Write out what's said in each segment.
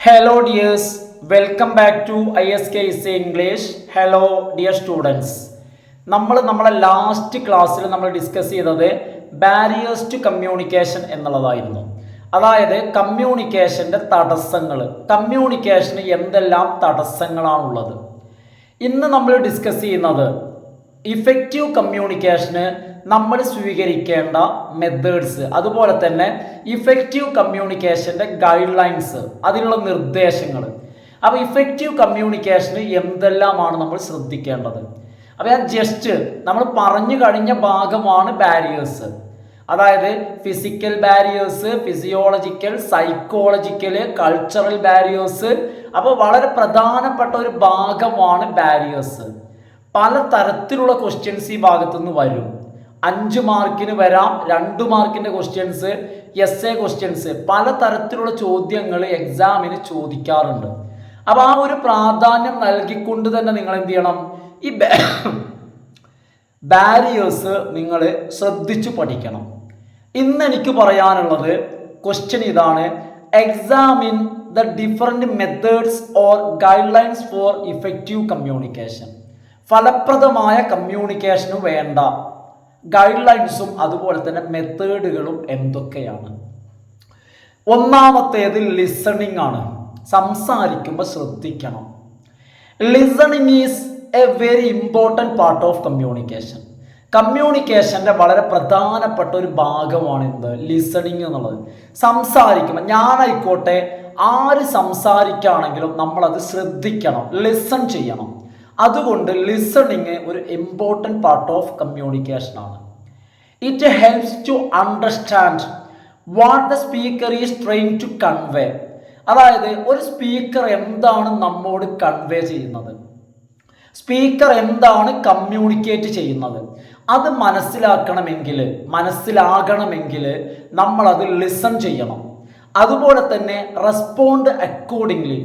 Hello dears, welcome back to ISKC English. Hello dear students. നമ്മളെ last ക്ലാസ്സിൽ നമ്മൾ discuss ചെയ്തത് ബാരിയേഴ്സ് ടു കമ്മ്യൂണിക്കേഷൻ എന്നുള്ളതായിരുന്നു. അതായത് കമ്മ്യൂണിക്കേഷൻ്റെ തടസ്സങ്ങൾ, കമ്മ്യൂണിക്കേഷന് എന്തെല്ലാം തടസ്സങ്ങളാണുള്ളത്. ഇന്ന് നമ്മൾ ഡിസ്കസ് ചെയ്യുന്നത് ഇഫക്റ്റീവ് കമ്മ്യൂണിക്കേഷന് നമ്മൾ സ്വീകരിക്കേണ്ട മെത്തേഡ്സ്, അതുപോലെ തന്നെ ഇഫക്റ്റീവ് കമ്മ്യൂണിക്കേഷൻ്റെ ഗൈഡ് ലൈൻസ്, അതിനുള്ള നിർദ്ദേശങ്ങൾ. അപ്പോൾ ഇഫക്റ്റീവ് കമ്മ്യൂണിക്കേഷന് എന്തെല്ലാമാണ് നമ്മൾ ശ്രദ്ധിക്കേണ്ടത്? അപ്പോൾ ഞാൻ ജസ്റ്റ് നമ്മൾ പറഞ്ഞു കഴിഞ്ഞ ഭാഗമാണ് ബാരിയേഴ്സ്. അതായത് physical barriers, physiological, psychological, cultural barriers. അപ്പോൾ വളരെ പ്രധാനപ്പെട്ട ഒരു ഭാഗമാണ് ബാരിയേഴ്സ്. പല തരത്തിലുള്ള ക്വസ്റ്റ്യൻസ് ഈ ഭാഗത്തുനിന്ന് വരും. 5 മാർക്കിന് വരാം, 2 മാർക്കിൻ്റെ ക്വസ്റ്റ്യൻസ്, എസ്എ ക്വസ്റ്റ്യൻസ്, പല തരത്തിലുള്ള ചോദ്യങ്ങൾ എക്സാമിന് ചോദിക്കാറുണ്ട്. അപ്പോൾ ആ ഒരു പ്രാധാന്യം നൽകിക്കൊണ്ട് തന്നെ നിങ്ങൾ എന്ത് ചെയ്യണം, ഈ ബാരിയേഴ്സ് നിങ്ങൾ ശ്രദ്ധിച്ചു പഠിക്കണം. ഇന്ന് എനിക്ക് പറയാനുള്ളത് ക്വസ്റ്റ്യൻ ഇതാണ്: examine the different methods or guide lines for effective communication. ഫലപ്രദമായ കമ്മ്യൂണിക്കേഷന് വേണ്ട ഗൈഡ് ലൈൻസും അതുപോലെ തന്നെ മെത്തേഡുകളും എന്തൊക്കെയാണ്? ഒന്നാമത്തേത് ലിസണിങ് ആണ്. സംസാരിക്കുമ്പോൾ ശ്രദ്ധിക്കണം. Listening is a very important part of communication. കമ്മ്യൂണിക്കേഷൻ്റെ വളരെ പ്രധാനപ്പെട്ട ഒരു ഭാഗമാണ് എന്ത്? ലിസണിങ് എന്നുള്ളത്. സംസാരിക്കുമ്പോൾ ഞാനായിക്കോട്ടെ, ആര് സംസാരിക്കുകയാണെങ്കിലും നമ്മളത് ശ്രദ്ധിക്കണം, ലിസൺ ചെയ്യണം. അതുകൊണ്ട് ലിസണിങ് ഒരു ഇമ്പോർട്ടൻറ്റ് പാർട്ട് ഓഫ് കമ്മ്യൂണിക്കേഷൻ ആണ്. It helps to understand what the speaker is trying to convey. അതായത് ഒരു സ്പീക്കർ എന്താണ് നമ്മോട് കൺവേ ചെയ്യുന്നത്, സ്പീക്കർ എന്താണ് കമ്മ്യൂണിക്കേറ്റ് ചെയ്യുന്നത്, അത് മനസ്സിലാകണമെങ്കിൽ നമ്മളത് ലിസൺ ചെയ്യണം. അതുപോലെ തന്നെ റെസ്പോണ്ട് അക്കോർഡിംഗ്ലി,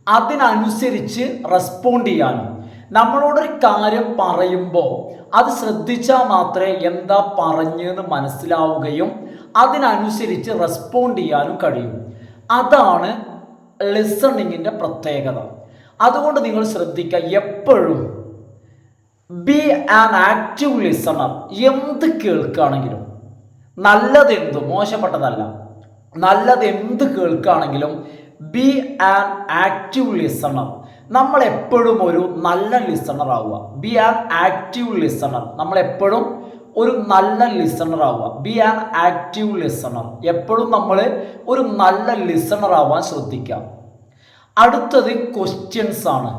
അതിനനുസരിച്ച് റെസ്പോണ്ട് ചെയ്യാനും. നമ്മളോടൊരു കാര്യം പറയുമ്പോൾ അത് ശ്രദ്ധിച്ചാൽ മാത്രമേ എന്താ പറഞ്ഞതെന്ന് മനസ്സിലാവുകയും അതിനനുസരിച്ച് റെസ്പോണ്ട് ചെയ്യാനും കഴിയും. അതാണ് ലിസണിങ്ങിൻ്റെ പ്രത്യേകത. അതുകൊണ്ട് നിങ്ങൾ ശ്രദ്ധിക്കുക, എപ്പോഴും ബി ആൻ ആക്റ്റീവ് ലിസണർ. എന്ത് കേൾക്കുകയാണെങ്കിലും, നല്ലതെന്ത്, മോശപ്പെട്ടതല്ല, നല്ലതെന്ത് കേൾക്കുകയാണെങ്കിലും ബി ആൻ ആക്റ്റീവ് ലിസണർ. നമ്മൾ എപ്പോഴും ഒരു നല്ല ലിസണർ ആവുക. B an active listener. നമ്മളെപ്പോഴും ഒരു നല്ല ലിസണർ ആവുക. B an active listener. എപ്പോഴും നമ്മൾ ഒരു നല്ല ലിസണർ ആവാൻ ശ്രദ്ധിക്കാം. അടുത്തത് ക്വസ്റ്റ്യൻസ് ആണ്.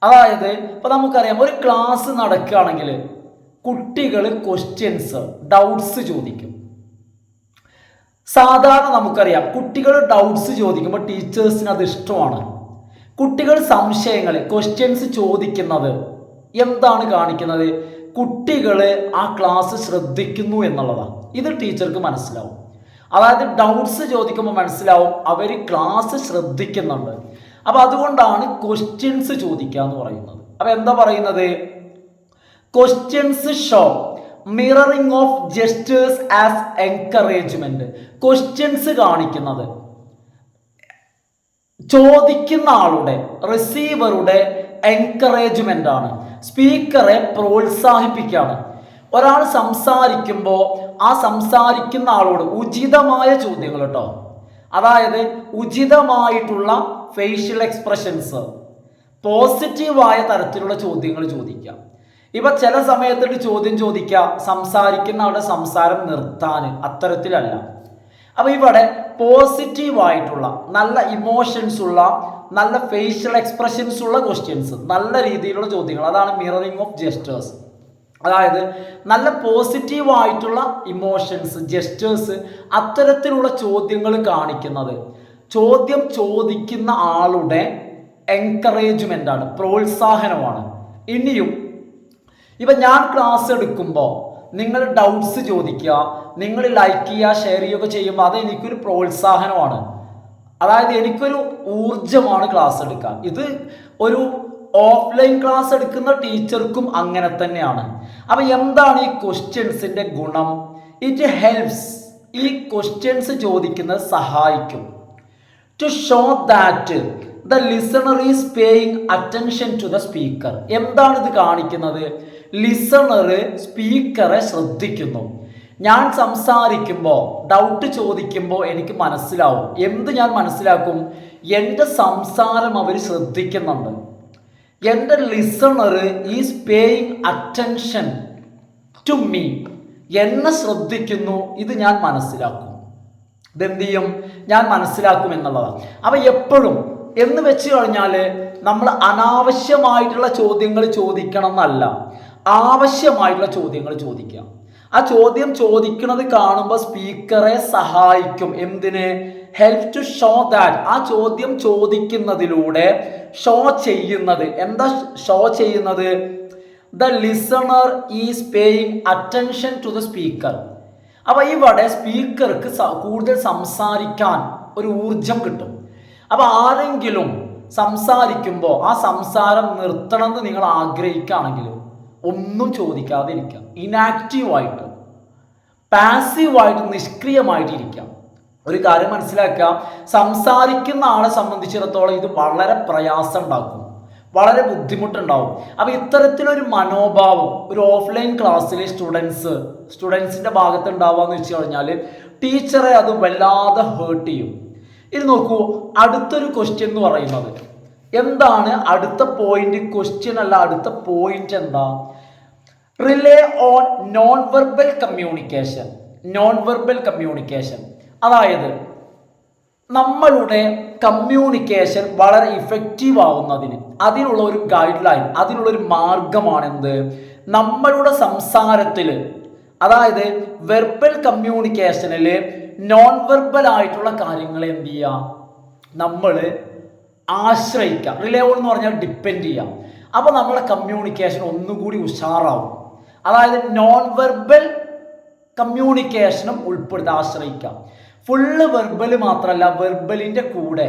അതായത് ഇപ്പോൾ നമുക്കറിയാം, ഒരു ക്ലാസ് നടക്കുകയാണെങ്കിൽ കുട്ടികൾ ക്വസ്റ്റ്യൻസ്, ഡൗട്ട്സ് ചോദിക്കും. സാധാരണ നമുക്കറിയാം, കുട്ടികൾ ഡൗട്ട്സ് ചോദിക്കുമ്പോൾ ടീച്ചേഴ്സിന് അത് ഇഷ്ടമാണ്. കുട്ടികൾ സംശയങ്ങൾ, ക്വസ്റ്റ്യൻസ് ചോദിക്കുന്നത് എന്താണ് കാണിക്കുന്നത്? കുട്ടികൾ ആ ക്ലാസ് ശ്രദ്ധിക്കുന്നു എന്നുള്ളതാണ്. ഇത് ടീച്ചർക്ക് മനസ്സിലാവും. അതായത് ഡൗട്ട്സ് ചോദിക്കുമ്പോൾ മനസ്സിലാവും അവർ ക്ലാസ് ശ്രദ്ധിക്കുന്നുണ്ട്. അപ്പോൾ അതുകൊണ്ടാണ് ക്വസ്റ്റ്യൻസ് ചോദിക്കുക എന്ന് പറയുന്നത്. അപ്പോൾ എന്താ പറയുന്നത്? Questions show mirroring of gestures as encouragement. Questions കാണിക്കുന്നത് ചോദിക്കുന്ന ആളുടെ, റിസീവറുടെ എൻകറേജ്മെന്റ് ആണ്. സ്പീക്കറെ പ്രോത്സാഹിപ്പിക്കുകയാണ്. ഒരാൾ സംസാരിക്കുമ്പോൾ ആ സംസാരിക്കുന്ന ആളോട് ഉചിതമായ ചോദ്യങ്ങൾ കേട്ടോ, അതായത് ഉചിതമായിട്ടുള്ള ഫേഷ്യൽ എക്സ്പ്രഷൻസ്, പോസിറ്റീവായ തരത്തിലുള്ള ചോദ്യങ്ങൾ ചോദിക്കാം. ഇപ്പൊ ചില സമയത്തൊരു ചോദ്യം ചോദിക്കുക, സംസാരിക്കുന്ന ആളുടെ സംസാരം നിർത്താൻ, അത്തരത്തിലല്ല. അപ്പൊ ഇവിടെ പോസിറ്റീവായിട്ടുള്ള, നല്ല ഇമോഷൻസ് ഉള്ള, നല്ല ഫേഷ്യൽ എക്സ്പ്രഷൻസ് ഉള്ള ക്വസ്റ്റ്യൻസ്, നല്ല രീതിയിലുള്ള ചോദ്യങ്ങൾ, അതാണ് മിററിംഗ് ഓഫ് ജെസ്റ്റേഴ്സ്. അതായത് നല്ല പോസിറ്റീവായിട്ടുള്ള ഇമോഷൻസ്, ജെസ്റ്റേഴ്സ്, അത്തരത്തിലുള്ള ചോദ്യങ്ങൾ കാണിക്കുന്നത് ചോദ്യം ചോദിക്കുന്ന ആളുടെ എൻകറേജ്മെന്റ് ആണ്, പ്രോത്സാഹനമാണ്. ഇനിയും ഇപ്പം ഞാൻ ക്ലാസ് എടുക്കുമ്പോൾ നിങ്ങൾ ഡൗട്ട്സ് ചോദിക്കുക, നിങ്ങൾ ലൈക്ക് ചെയ്യുക, ഷെയർ ചെയ്യുകയൊക്കെ ചെയ്യുമ്പോൾ അത് എനിക്കൊരു പ്രോത്സാഹനമാണ്. അതായത് എനിക്കൊരു ഊർജമാണ് ക്ലാസ് എടുക്കാൻ. ഇത് ഒരു ഓഫ്ലൈൻ ക്ലാസ് എടുക്കുന്ന ടീച്ചർക്കും അങ്ങനെ തന്നെയാണ്. അപ്പം എന്താണ് ഈ ക്വസ്റ്റ്യൻസിൻ്റെ ഗുണം? ഇറ്റ് ഹെൽപ്സ്, ഈ ക്വസ്റ്റ്യൻസ് ചോദിക്കുന്നത് സഹായിക്കും to show that the listener is paying attention to the speaker. എന്താണ് ഇത് കാണിക്കുന്നത്? ലിസണർ സ്പീക്കറെ ശ്രദ്ധിക്കുന്നു. ഞാൻ സംസാരിക്കുമ്പോൾ ഡൗട്ട് ചോദിക്കുമ്പോൾ എനിക്ക് മനസ്സിലാവും. എന്ത് ഞാൻ മനസ്സിലാക്കും? എൻ്റെ സംസാരം അവർ ശ്രദ്ധിക്കുന്നുണ്ട്. എൻ്റെ listener is paying attention to me. എന്നെ ശ്രദ്ധിക്കുന്നു. ഇത് ഞാൻ മനസ്സിലാക്കും. ഇതെന്ത് ചെയ്യും? ഞാൻ മനസ്സിലാക്കും എന്നുള്ളതാണ്. അപ്പം എപ്പോഴും എന്ന് വെച്ച് കഴിഞ്ഞാൽ നമ്മൾ അനാവശ്യമായിട്ടുള്ള ചോദ്യങ്ങൾ ചോദിക്കണം എന്നല്ല, ആവശ്യമായിട്ടുള്ള ചോദ്യങ്ങൾ ചോദിക്കുക. ആ ചോദ്യം ചോദിക്കുന്നത് കാണുമ്പോൾ സ്പീക്കറെ സഹായിക്കും. എന്തിന്? Help to show that. ആ ചോദ്യം ചോദിക്കുന്നതിലൂടെ ഷോ ചെയ്യുന്നത് എന്താ? ഷോ ചെയ്യുന്നത് the listener is paying attention to the speaker. അപ്പോൾ ഇവിടെ സ്പീക്കർക്ക് കൂടുതൽ സംസാരിക്കാൻ ഒരു ഊർജം കിട്ടും. അപ്പോൾ ആരെങ്കിലും സംസാരിക്കുമ്പോൾ ആ സംസാരം നിർത്തണമെന്ന് നിങ്ങൾ ആഗ്രഹിക്കുകയാണെങ്കിൽ ഒന്നും ചോദിക്കാതിരിക്കുക. ഇനാക്റ്റീവായിട്ട്, പാസീവായിട്ട്, നിഷ്ക്രിയമായിട്ട് ഇരിക്കാം. ഒരു കാര്യം മനസ്സിലാക്കുക, സംസാരിക്കുന്ന ആളെ സംബന്ധിച്ചിടത്തോളം ഇത് വളരെ പ്രയാസം ഉണ്ടാക്കും, വളരെ ബുദ്ധിമുട്ടുണ്ടാവും. അപ്പോൾ ഇത്തരത്തിലൊരു മനോഭാവം ഒരു ഓഫ്ലൈൻ ക്ലാസ്സിൽ സ്റ്റുഡൻസിൻ്റെ ഭാഗത്ത് ഉണ്ടാവുക എന്ന് വെച്ച് കഴിഞ്ഞാൽ ടീച്ചറെ അത് വല്ലാതെ ഹേർട്ട് ചെയ്യും. ഇത് നോക്കൂ, അടുത്തൊരു ക്വസ്റ്റ്യൻ എന്ന് പറയുന്നത് എന്താണ്? അടുത്ത പോയിന്റ് ക്വസ്റ്റ്യൻ അല്ല, അടുത്ത പോയിന്റ് എന്താ? Relay on non verbal communication. Non verbal communication അതായത് നമ്മളുടെ കമ്മ്യൂണിക്കേഷൻ വളരെ ഇഫക്റ്റീവ് ആവുന്നതിന് അതിനുള്ള ഒരു ഗൈഡ് ലൈൻ, അതിനുള്ളൊരു മാർഗമാണെന്ത്? നമ്മളുടെ സംസാരത്തിൽ, അതായത് വെർബൽ കമ്മ്യൂണിക്കേഷനിൽ നോൺ വെർബൽ ആയിട്ടുള്ള കാര്യങ്ങൾ എന്ത് ചെയ്യുക? നമ്മൾ ആശ്രയിക്കാം. റിലേ ഓൺ എന്ന് പറഞ്ഞാൽ ഡിപ്പെൻഡ് ചെയ്യാം. അപ്പോൾ നമ്മുടെ കമ്മ്യൂണിക്കേഷൻ ഒന്നുകൂടി ഉഷാറാവും. അതായത് നോൺ വെർബൽ കമ്മ്യൂണിക്കേഷനും ഉൾപ്പെടുത്തി ആശ്രയിക്കാം. ഫുള്ള് വെർബൽ മാത്രമല്ല, വെർബലിൻ്റെ കൂടെ.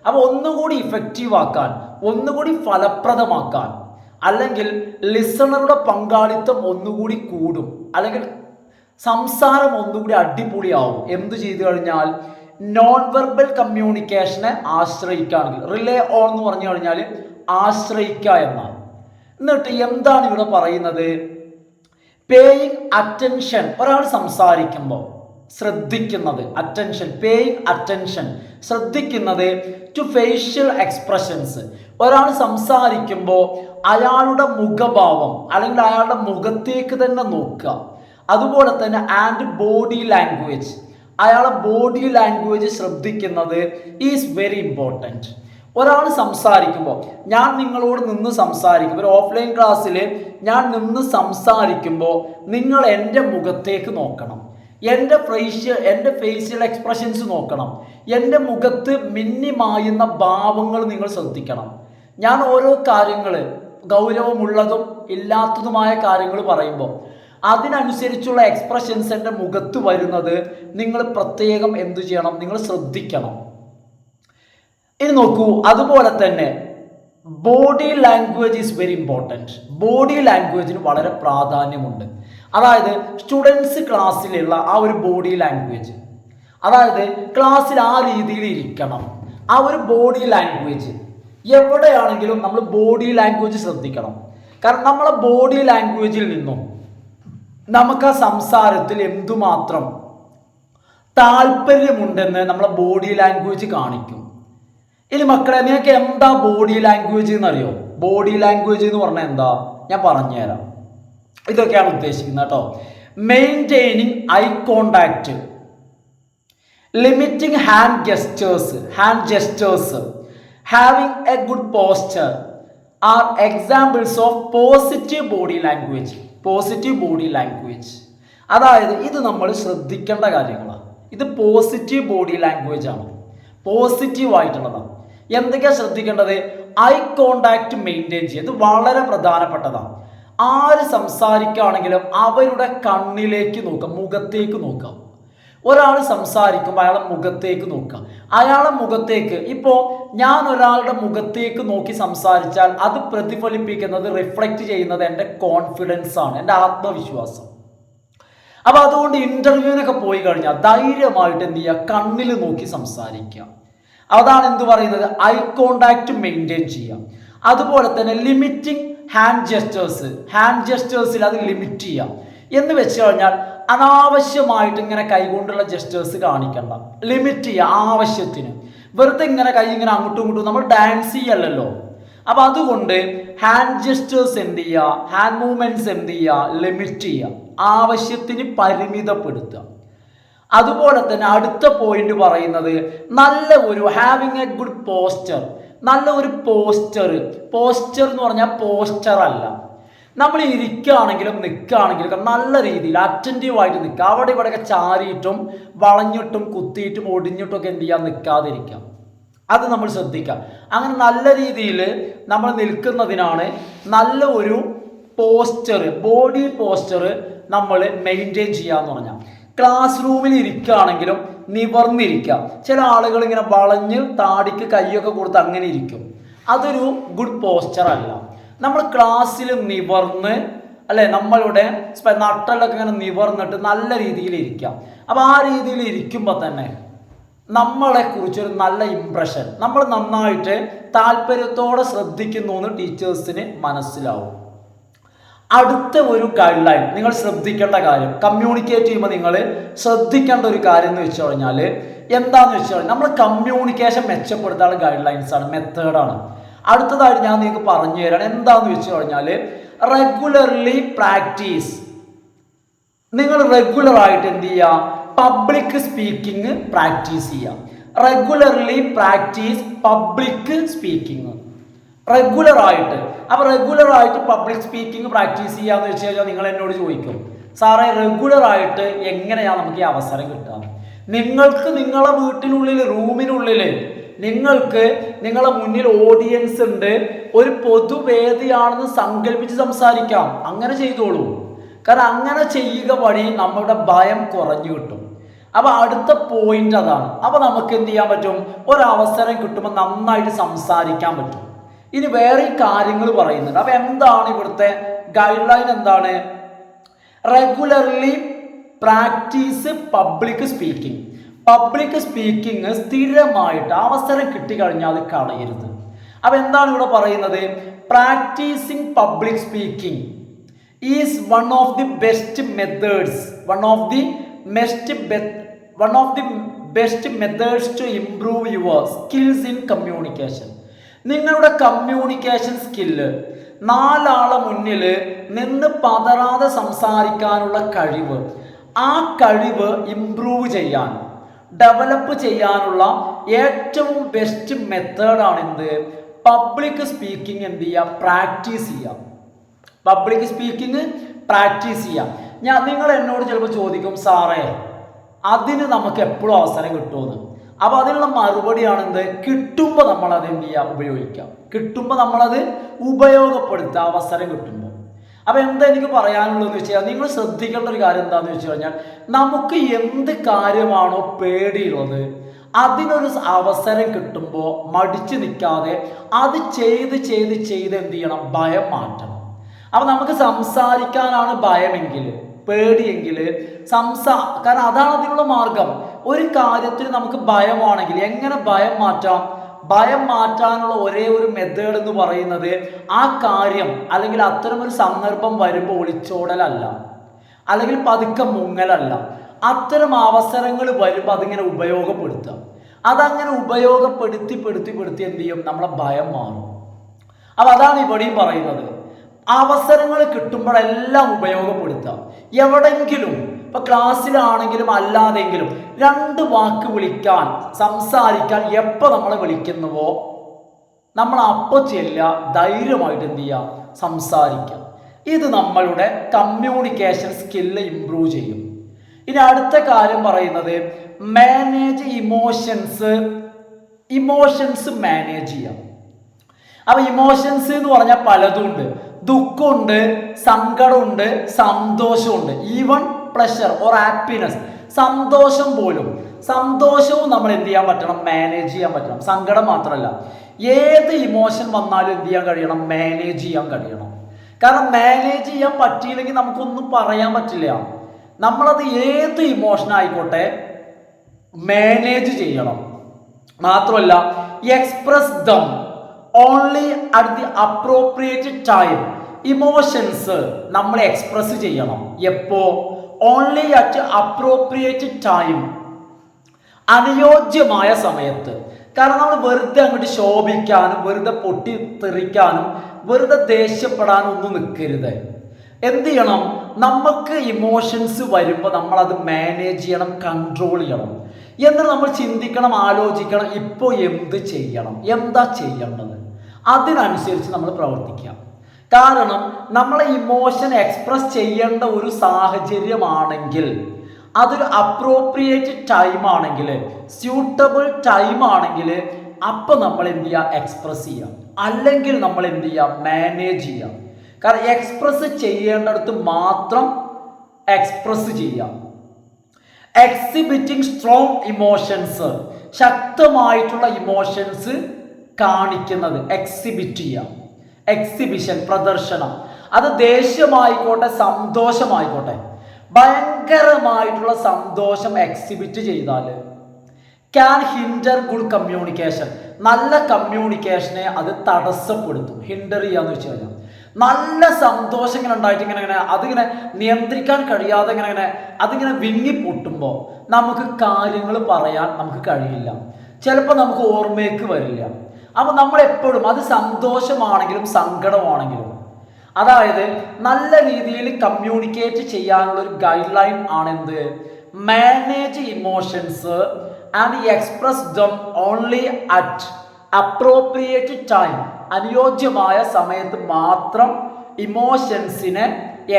അപ്പോൾ ഒന്നുകൂടി ഇഫക്റ്റീവ് ആക്കാൻ, ഒന്നുകൂടി ഫലപ്രദമാക്കാൻ, അല്ലെങ്കിൽ ലിസണറുടെ പങ്കാളിത്തം ഒന്നുകൂടി കൂടും, അല്ലെങ്കിൽ സംസാരം ഒന്നുകൂടി അടിപൊളിയാവും. എന്ത് ചെയ്തു കഴിഞ്ഞാൽ നോൺ വെർബൽ കമ്മ്യൂണിക്കേഷനെ ആശ്രയിക്കുകയാണെങ്കിൽ, റിലേ ഓൺ എന്ന് പറഞ്ഞു കഴിഞ്ഞാൽ ആശ്രയിക്കുക എന്നാണ്. എന്നിട്ട് എന്താണ് ഇവിടെ പറയുന്നത്? Paying attention. ഒരാൾ സംസാരിക്കുമ്പോൾ ശ്രദ്ധിക്കുന്നത്, അറ്റൻഷൻ, പേയിങ് അറ്റൻഷൻ, ശ്രദ്ധിക്കുന്നത് ടു ഫേഷ്യൽ എക്സ്പ്രഷൻസ്. ഒരാൾ സംസാരിക്കുമ്പോൾ അയാളുടെ മുഖഭാവം അല്ലെങ്കിൽ അയാളുടെ മുഖത്തേക്ക് തന്നെ നോക്കുക. അതുപോലെ തന്നെ ആൻഡ് ബോഡി ലാംഗ്വേജ്, അയാളുടെ ബോഡി ലാംഗ്വേജ് ശ്രദ്ധിക്കുന്നത് ഈസ് വെരി ഇമ്പോർട്ടൻറ്റ്. ഒരാൾ സംസാരിക്കുമ്പോൾ, ഞാൻ നിങ്ങളോട് നിന്ന് സംസാരിക്കും, ഒരു ഓഫ്ലൈൻ ക്ലാസ്സിൽ ഞാൻ നിന്ന് സംസാരിക്കുമ്പോൾ നിങ്ങൾ എൻ്റെ മുഖത്തേക്ക് നോക്കണം, എൻ്റെ ഫേഷ്യൽ എക്സ്പ്രഷൻസ് നോക്കണം, എൻ്റെ മുഖത്ത് മിന്നിമായുന്ന ഭാവങ്ങൾ നിങ്ങൾ ശ്രദ്ധിക്കണം. ഞാൻ ഓരോ കാര്യങ്ങൾ, ഗൗരവമുള്ളതും ഇല്ലാത്തതുമായ കാര്യങ്ങൾ പറയുമ്പോൾ അതിനനുസരിച്ചുള്ള എക്സ്പ്രഷൻസ് എൻ്റെ മുഖത്ത് വരുന്നത് നിങ്ങൾ പ്രത്യേകം എന്തു ചെയ്യണം? നിങ്ങൾ ശ്രദ്ധിക്കണം. ഇനി നോക്കൂ, അതുപോലെ തന്നെ body language is very important. ബോഡി ലാംഗ്വേജിന് വളരെ പ്രാധാന്യമുണ്ട്. അതായത് സ്റ്റുഡൻസ് ക്ലാസ്സിലുള്ള ആ ഒരു ബോഡി ലാംഗ്വേജ്, അതായത് ക്ലാസ്സിൽ ആ രീതിയിൽ ഇരിക്കണം. ആ ഒരു ബോഡി ലാംഗ്വേജ് എവിടെയാണെങ്കിലും നമ്മൾ ബോഡി ലാംഗ്വേജ് ശ്രദ്ധിക്കണം. കാരണം നമ്മളെ ബോഡി ലാംഗ്വേജിൽ നിന്നും നമുക്ക് ആ സംസാരത്തിൽ എന്തുമാത്രം താല്പര്യമുണ്ടെന്ന് നമ്മളെ ബോഡി ലാംഗ്വേജ് കാണിക്കും. ഇനി മക്കളെ, നിങ്ങൾക്ക് എന്താ ബോഡി ലാംഗ്വേജ് എന്നറിയോ? ബോഡി ലാംഗ്വേജ് എന്ന് പറഞ്ഞാൽ എന്താ? ഞാൻ പറഞ്ഞുതരാം. ഇതൊക്കെയാണ് ഉദ്ദേശിക്കുന്നത് കേട്ടോ. Maintaining eye contact, limiting hand gestures, having A good posture are examples of positive body language. Positive body language അതായത് ഇത് നമ്മൾ ശ്രദ്ധിക്കേണ്ട കാര്യങ്ങളാണ്. ഇത് പോസിറ്റീവ് ബോഡി ലാംഗ്വേജ് ആണ്, പോസിറ്റീവ് ആയിട്ടുള്ളതാണ്. എന്തൊക്കെയാണ് ശ്രദ്ധിക്കേണ്ടത്? ഐ കോണ്ടാക്ട് മെയിൻറ്റെയിൻ ചെയ്യുക. ഇത് വളരെ പ്രധാനപ്പെട്ടതാണ്. ആര് സംസാരിക്കുകയാണെങ്കിലും അവരുടെ കണ്ണിലേക്ക് നോക്കുക, മുഖത്തേക്ക് നോക്കുക. ഒരാൾ സംസാരിക്കുമ്പോൾ അയാളെ മുഖത്തേക്ക് നോക്കുക. അയാളെ മുഖത്തേക്ക്, ഇപ്പോൾ ഞാൻ ഒരാളുടെ മുഖത്തേക്ക് നോക്കി സംസാരിച്ചാൽ അത് പ്രതിഫലിപ്പിക്കുന്നത്, റിഫ്ലക്റ്റ് ചെയ്യുന്നത് എൻ്റെ കോൺഫിഡൻസ് ആണ്, എൻ്റെ ആത്മവിശ്വാസം. അപ്പോൾ അതുകൊണ്ട് ഇൻ്റർവ്യൂവിനൊക്കെ പോയി കഴിഞ്ഞാൽ ധൈര്യമായിട്ട് എന്ത് ചെയ്യുക? കണ്ണിൽ നോക്കി സംസാരിക്കുക. അതാണ് എന്ത് പറയുന്നത്, ഐ കോണ്ടാക്ട് മെയിൻറ്റെയിൻ ചെയ്യാം. അതുപോലെ തന്നെ ലിമിറ്റിംഗ് ഹാൻഡ് ജെസ്റ്റേഴ്സിൽ അത് ലിമിറ്റ് ചെയ്യാം. എന്ന് വെച്ച് കഴിഞ്ഞാൽ അനാവശ്യമായിട്ട് ഇങ്ങനെ കൈകൊണ്ടുള്ള ജെസ്റ്റേഴ്സ് കാണിക്കണ്ട, ലിമിറ്റ് ചെയ്യുക ആവശ്യത്തിന്. വെറുതെ ഇങ്ങനെ കൈ ഇങ്ങനെ അങ്ങോട്ടും ഇങ്ങോട്ടും നമ്മൾ ഡാൻസ് ചെയ്യല്ലോ. അപ്പൊ അതുകൊണ്ട് ഹാൻഡ് ജെസ്റ്റേഴ്സ് എന്ത് ചെയ്യുക, ഹാൻഡ് മൂവ്മെന്റ്സ് എന്ത് ചെയ്യുക, ലിമിറ്റ് ചെയ്യുക, ആവശ്യത്തിന് പരിമിതപ്പെടുത്തുക. അതുപോലെ തന്നെ അടുത്ത പോയിന്റ് പറയുന്നത് നല്ല ഒരു ഹാവിങ് എ ഗുഡ് പോസ്റ്റർ. നല്ല ഒരു പോസ്റ്റർ എന്ന് പറഞ്ഞാൽ പോസ്റ്റർ അല്ല, നമ്മൾ ഇരിക്കുകയാണെങ്കിലും നിൽക്കുകയാണെങ്കിലും നല്ല രീതിയിൽ അറ്റൻറ്റീവായിട്ട് നിൽക്കുക. അവിടെ ഇവിടെയൊക്കെ ചാരിയിട്ടും വളഞ്ഞിട്ടും കുത്തിയിട്ടും ഒടിഞ്ഞിട്ടും ഒക്കെ എന്ത് ചെയ്യാൻ നിൽക്കാതിരിക്കാം. അത് നമ്മൾ ശ്രദ്ധിക്കുക. അങ്ങനെ നല്ല രീതിയിൽ നമ്മൾ നിൽക്കുന്നതിനാണ് നല്ല ഒരു പോസ്റ്റർ, ബോഡി പോസ്റ്റർ നമ്മൾ മെയിൻറ്റെയിൻ ചെയ്യാന്ന് പറഞ്ഞാൽ. ക്ലാസ് റൂമിൽ ഇരിക്കുകയാണെങ്കിലും നിവർന്നിരിക്കുക. ചില ആളുകൾ ഇങ്ങനെ വളഞ്ഞ് താടിക്ക് കൈയൊക്കെ കൊടുത്ത് അങ്ങനെ ഇരിക്കും. അതൊരു ഗുഡ് പോസ്റ്റർ അല്ല. നമ്മൾ ക്ലാസ്സിൽ നിവർന്ന് അല്ലെ, നമ്മളുടെ നട്ടലൊക്കെ ഇങ്ങനെ നിവർന്നിട്ട് നല്ല രീതിയിൽ ഇരിക്കാം. അപ്പം ആ രീതിയിൽ ഇരിക്കുമ്പോൾ തന്നെ നമ്മളെ കുറിച്ചൊരു നല്ല ഇംപ്രഷൻ, നമ്മൾ നന്നായിട്ട് താല്പര്യത്തോടെ ശ്രദ്ധിക്കുന്നു എന്ന് ടീച്ചേഴ്സിന് മനസ്സിലാവും. അടുത്ത ഒരു ഗൈഡ് ലൈൻ നിങ്ങൾ ശ്രദ്ധിക്കേണ്ട കാര്യം, കമ്മ്യൂണിക്കേറ്റ് ചെയ്യുമ്പോൾ നിങ്ങൾ ശ്രദ്ധിക്കേണ്ട ഒരു കാര്യം എന്ന് വെച്ച് കഴിഞ്ഞാൽ എന്താണെന്ന് വെച്ച് കഴിഞ്ഞാൽ നമ്മൾ കമ്മ്യൂണിക്കേഷൻ മെച്ചപ്പെടുത്താനുള്ള ഗൈഡ് ലൈൻസ് ആണ്, മെത്തേഡാണ്. അടുത്തതായിട്ട് ഞാൻ നിങ്ങൾക്ക് പറഞ്ഞു തരാണ്. എന്താന്ന് വെച്ച് കഴിഞ്ഞാൽ റെഗുലർലി പ്രാക്ടീസ്. നിങ്ങൾ റെഗുലറായിട്ട് എന്ത് ചെയ്യുക, പബ്ലിക് സ്പീക്കിംഗ് പ്രാക്ടീസ് ചെയ്യുക. റെഗുലർലി പ്രാക്ടീസ് പബ്ലിക് സ്പീക്കിംഗ്, റെഗുലറായിട്ട്. അപ്പോൾ റെഗുലറായിട്ട് പബ്ലിക് സ്പീക്കിംഗ് പ്രാക്ടീസ് ചെയ്യാന്ന് വെച്ച് കഴിഞ്ഞാൽ നിങ്ങൾ എന്നോട് ചോദിക്കും, സാറേ റെഗുലറായിട്ട് എങ്ങനെയാണ് നമുക്ക് ഈ അവസരം കിട്ടുക? നിങ്ങൾക്ക് നിങ്ങളെ വീട്ടിനുള്ളിൽ റൂമിനുള്ളിൽ നിങ്ങൾക്ക് നിങ്ങളെ മുന്നിൽ ഓഡിയൻസ് ഉണ്ട്, ഒരു പൊതുവേദിയാണെന്ന് സങ്കല്പിച്ച് സംസാരിക്കാം. അങ്ങനെ ചെയ്തോളൂ. കാരണം അങ്ങനെ ചെയ്യുക വഴി നമ്മുടെ ഭയം കുറഞ്ഞു കിട്ടും. അപ്പൊ അടുത്ത പോയിന്റ് അതാണ്. അപ്പൊ നമുക്ക് എന്ത് ചെയ്യാൻ പറ്റും, ഒരവസരം കിട്ടുമ്പോൾ നന്നായിട്ട് സംസാരിക്കാൻ പറ്റും. ഇനി വേറെ കാര്യങ്ങൾ പറയുന്നുണ്ട്. അപ്പൊ എന്താണ് ഇവിടുത്തെ ഗൈഡ് ലൈൻ? എന്താണ്? Regularly practice public speaking. Public speaking സ്ഥിരമായിട്ട് അവസരം കിട്ടിക്കഴിഞ്ഞാൽ അത് കളയരുത്. അപ്പൊ എന്താണ് ഇവിടെ പറയുന്നത്? Practising public speaking is one of the best methods to improve your skills in communication. നിങ്ങളുടെ കമ്മ്യൂണിക്കേഷൻ സ്കില്ല്, നാലാളെ മുന്നിൽ നിന്ന് പതറാതെ സംസാരിക്കാനുള്ള കഴിവ്, ആ കഴിവ് ഇംപ്രൂവ് ചെയ്യാൻ, ഡെവലപ്പ് ചെയ്യാനുള്ള ഏറ്റവും ബെസ്റ്റ് മെത്തേഡാണ് എന്ത്? പബ്ലിക് സ്പീക്കിംഗ് എന്ത് ചെയ്യുക? പ്രാക്ടീസ് ചെയ്യാം. പബ്ലിക് സ്പീക്കിംഗ് പ്രാക്ടീസ് ചെയ്യാം. നിങ്ങൾ എന്നോട് ചിലപ്പോൾ ചോദിക്കും, സാറേ അതിന് നമുക്ക് എപ്പോഴും അവസരം കിട്ടുമെന്ന്. അപ്പോൾ അതിനുള്ള മറുപടിയാണ് എന്ത്? കിട്ടുമ്പോൾ നമ്മളത് എന്ത് ചെയ്യുക? ഉപയോഗിക്കാം. കിട്ടുമ്പോൾ നമ്മളത് ഉപയോഗപ്പെടുത്തുക അവസരം കിട്ടുമ്പോൾ. അപ്പോൾ എന്താ എനിക്ക് പറയാനുള്ളതെന്ന് വെച്ച് കഴിഞ്ഞാൽ, നിങ്ങൾ ശ്രദ്ധിക്കേണ്ട ഒരു കാര്യം എന്താണെന്ന് വെച്ച് കഴിഞ്ഞാൽ, നമുക്ക് എന്ത് കാര്യമാണോ പേടിയുള്ളത് അതിനൊരു അവസരം കിട്ടുമ്പോൾ മടിച്ചു നിൽക്കാതെ അത് ചെയ്ത് എന്ത് ചെയ്യണം? ഭയം മാറ്റണം. അപ്പം നമുക്ക് സംസാരിക്കാനാണ് ഭയമെങ്കിൽ, പേടിയെങ്കിൽ കാരണം അതാണ് അതിനുള്ള മാർഗം. ഒരു കാര്യത്തിന് നമുക്ക് ഭയമാണെങ്കിൽ എങ്ങനെ ഭയം മാറ്റാം? ഭയം മാറ്റാനുള്ള ഒരേ ഒരു മെത്തേഡ് എന്ന് പറയുന്നത് ആ കാര്യം അല്ലെങ്കിൽ അത്തരമൊരു സന്ദർഭം വരുമ്പോൾ ഒളിച്ചോടലല്ല, അല്ലെങ്കിൽ പതുക്കെ മുങ്ങലല്ല. അത്തരം അവസരങ്ങൾ വരുമ്പോൾ അതിങ്ങനെ ഉപയോഗപ്പെടുത്തുക. അതങ്ങനെ ഉപയോഗപ്പെടുത്തി എന്ത് ചെയ്യും? നമ്മളെ ഭയം മാറും. അപ്പം അതാണ് ഇവിടെയും പറയുന്നത്. അവസരങ്ങൾ കിട്ടുമ്പോഴെല്ലാം ഉപയോഗപ്പെടുത്തുക. എവിടെങ്കിലും, ഇപ്പൊ ക്ലാസ്സിലാണെങ്കിലും അല്ലാതെങ്കിലും, 2 വാക്ക് വിളിക്കാൻ, സംസാരിക്കാൻ എപ്പോൾ നമ്മളെ വിളിക്കുന്നുവോ നമ്മൾ അപ്പോൾ ചെല്ലുക, ധൈര്യമായിട്ട് എന്ത് ചെയ്യുക? സംസാരിക്കുക. ഇത് നമ്മളുടെ കമ്മ്യൂണിക്കേഷൻ സ്കില്ല് ഇംപ്രൂവ് ചെയ്യും. ഇനി അടുത്ത കാര്യം പറയുന്നത് മാനേജ് ഇമോഷൻസ് മാനേജ് ചെയ്യാം. അപ്പൊ ഇമോഷൻസ് എന്ന് പറഞ്ഞാൽ പലതും ഉണ്ട്. ദുഃഖമുണ്ട്, സങ്കടമുണ്ട്, സന്തോഷമുണ്ട്, ഈവൺ പ്ലഷർ ഓർ ഹാപ്പിനെസ്. സന്തോഷവും നമ്മൾ എന്ത് ചെയ്യാൻ പറ്റണം? മാനേജ് ചെയ്യാൻ പറ്റണം. സങ്കടം മാത്രമല്ല, ഏത് ഇമോഷൻ വന്നാലും എന്ത് ചെയ്യാൻ കഴിയണം? മാനേജ് ചെയ്യാൻ കഴിയണം. കാരണം മാനേജ് ചെയ്യാൻ പറ്റിയില്ലെങ്കിൽ നമുക്കൊന്നും പറയാൻ പറ്റില്ല. നമ്മളത് ഏത് ഇമോഷൻ ആയിക്കോട്ടെ മാനേജ് ചെയ്യണം. മാത്രമല്ല express them only at the appropriate time. Emotions നമ്മൾ എക്സ്പ്രസ് ചെയ്യണം എപ്പോ? ഓൺലി അറ്റ് അപ്രോപ്രിയേറ്റ് ടൈം, അനുയോജ്യമായ സമയത്ത്. കാരണം നമ്മൾ വെറുതെ അങ്ങോട്ട് ശോഭിക്കാനും വെറുതെ പൊട്ടിത്തെറിക്കാനും വെറുതെ ദേഷ്യപ്പെടാനും ഒന്നും നിൽക്കരുത്. എന്ത് ചെയ്യണം? നമുക്ക് ഇമോഷൻസ് വരുമ്പോൾ നമ്മളത് മാനേജ് ചെയ്യണം, കൺട്രോൾ ചെയ്യണം. എന്നിട്ട് നമ്മൾ ചിന്തിക്കണം, ആലോചിക്കണം, ഇപ്പോൾ എന്ത് ചെയ്യണം, എന്താ ചെയ്യേണ്ടത്, അതിനനുസരിച്ച് നമ്മൾ പ്രവർത്തിക്കാം. കാരണം നമ്മളെ ഇമോഷൻ എക്സ്പ്രസ് ചെയ്യേണ്ട ഒരു സാഹചര്യമാണെങ്കിൽ, അതൊരു അപ്രോപ്രിയേറ്റ് ടൈം ആണെങ്കിൽ, സ്യൂട്ടബിൾ ടൈം ആണെങ്കിൽ, അപ്പം നമ്മൾ എന്ത് ചെയ്യുക? എക്സ്പ്രസ് ചെയ്യാം. അല്ലെങ്കിൽ നമ്മൾ എന്ത് ചെയ്യുക? മാനേജ് ചെയ്യാം. കാരണം എക്സ്പ്രസ് ചെയ്യേണ്ടടുത്ത് മാത്രം എക്സ്പ്രസ് ചെയ്യാം. എക്സിബിറ്റിംഗ് സ്ട്രോങ് ഇമോഷൻസ്, ശക്തമായിട്ടുള്ള ഇമോഷൻസ് കാണിക്കുന്നത്, എക്സിബിറ്റ് ചെയ്യാം. എക്സിബിഷൻ, പ്രദർശനം. അത് ദേഷ്യമായിക്കോട്ടെ സന്തോഷമായിക്കോട്ടെ, ഭയങ്കരമായിട്ടുള്ള സന്തോഷം എക്സിബിറ്റ് ചെയ്താൽ ക്യാൻ ഹിൻഡർ ഗുഡ് കമ്മ്യൂണിക്കേഷൻ, നല്ല കമ്മ്യൂണിക്കേഷനെ അത് തടസ്സപ്പെടുത്തും. ഹിൻഡർ ചെയ്യാന്ന് വെച്ച് കഴിഞ്ഞാൽ നല്ല സന്തോഷം ഇങ്ങനെ ഉണ്ടായിട്ട് ഇങ്ങനെ അതിങ്ങനെ നിയന്ത്രിക്കാൻ കഴിയാതെ ഇങ്ങനെ അതിങ്ങനെ വിങ്ങി പൊട്ടുമ്പോൾ നമുക്ക് കാര്യങ്ങൾ പറയാൻ നമുക്ക് കഴിയില്ല. ചിലപ്പോൾ നമുക്ക് ഓർമ്മയ്ക്ക് വരില്ല. അപ്പോൾ നമ്മൾ എപ്പോഴും, അത് സന്തോഷമാണെങ്കിലും സങ്കടമാണെങ്കിലും, അതായത് നല്ല രീതിയിൽ കമ്മ്യൂണിക്കേറ്റ് ചെയ്യാനുള്ള ഒരു ഗൈഡ് ലൈൻ ആണെന്ത്? Manage emotions and express them only at appropriate time. അനുയോജ്യമായ സമയത്ത് മാത്രം ഇമോഷൻസിനെ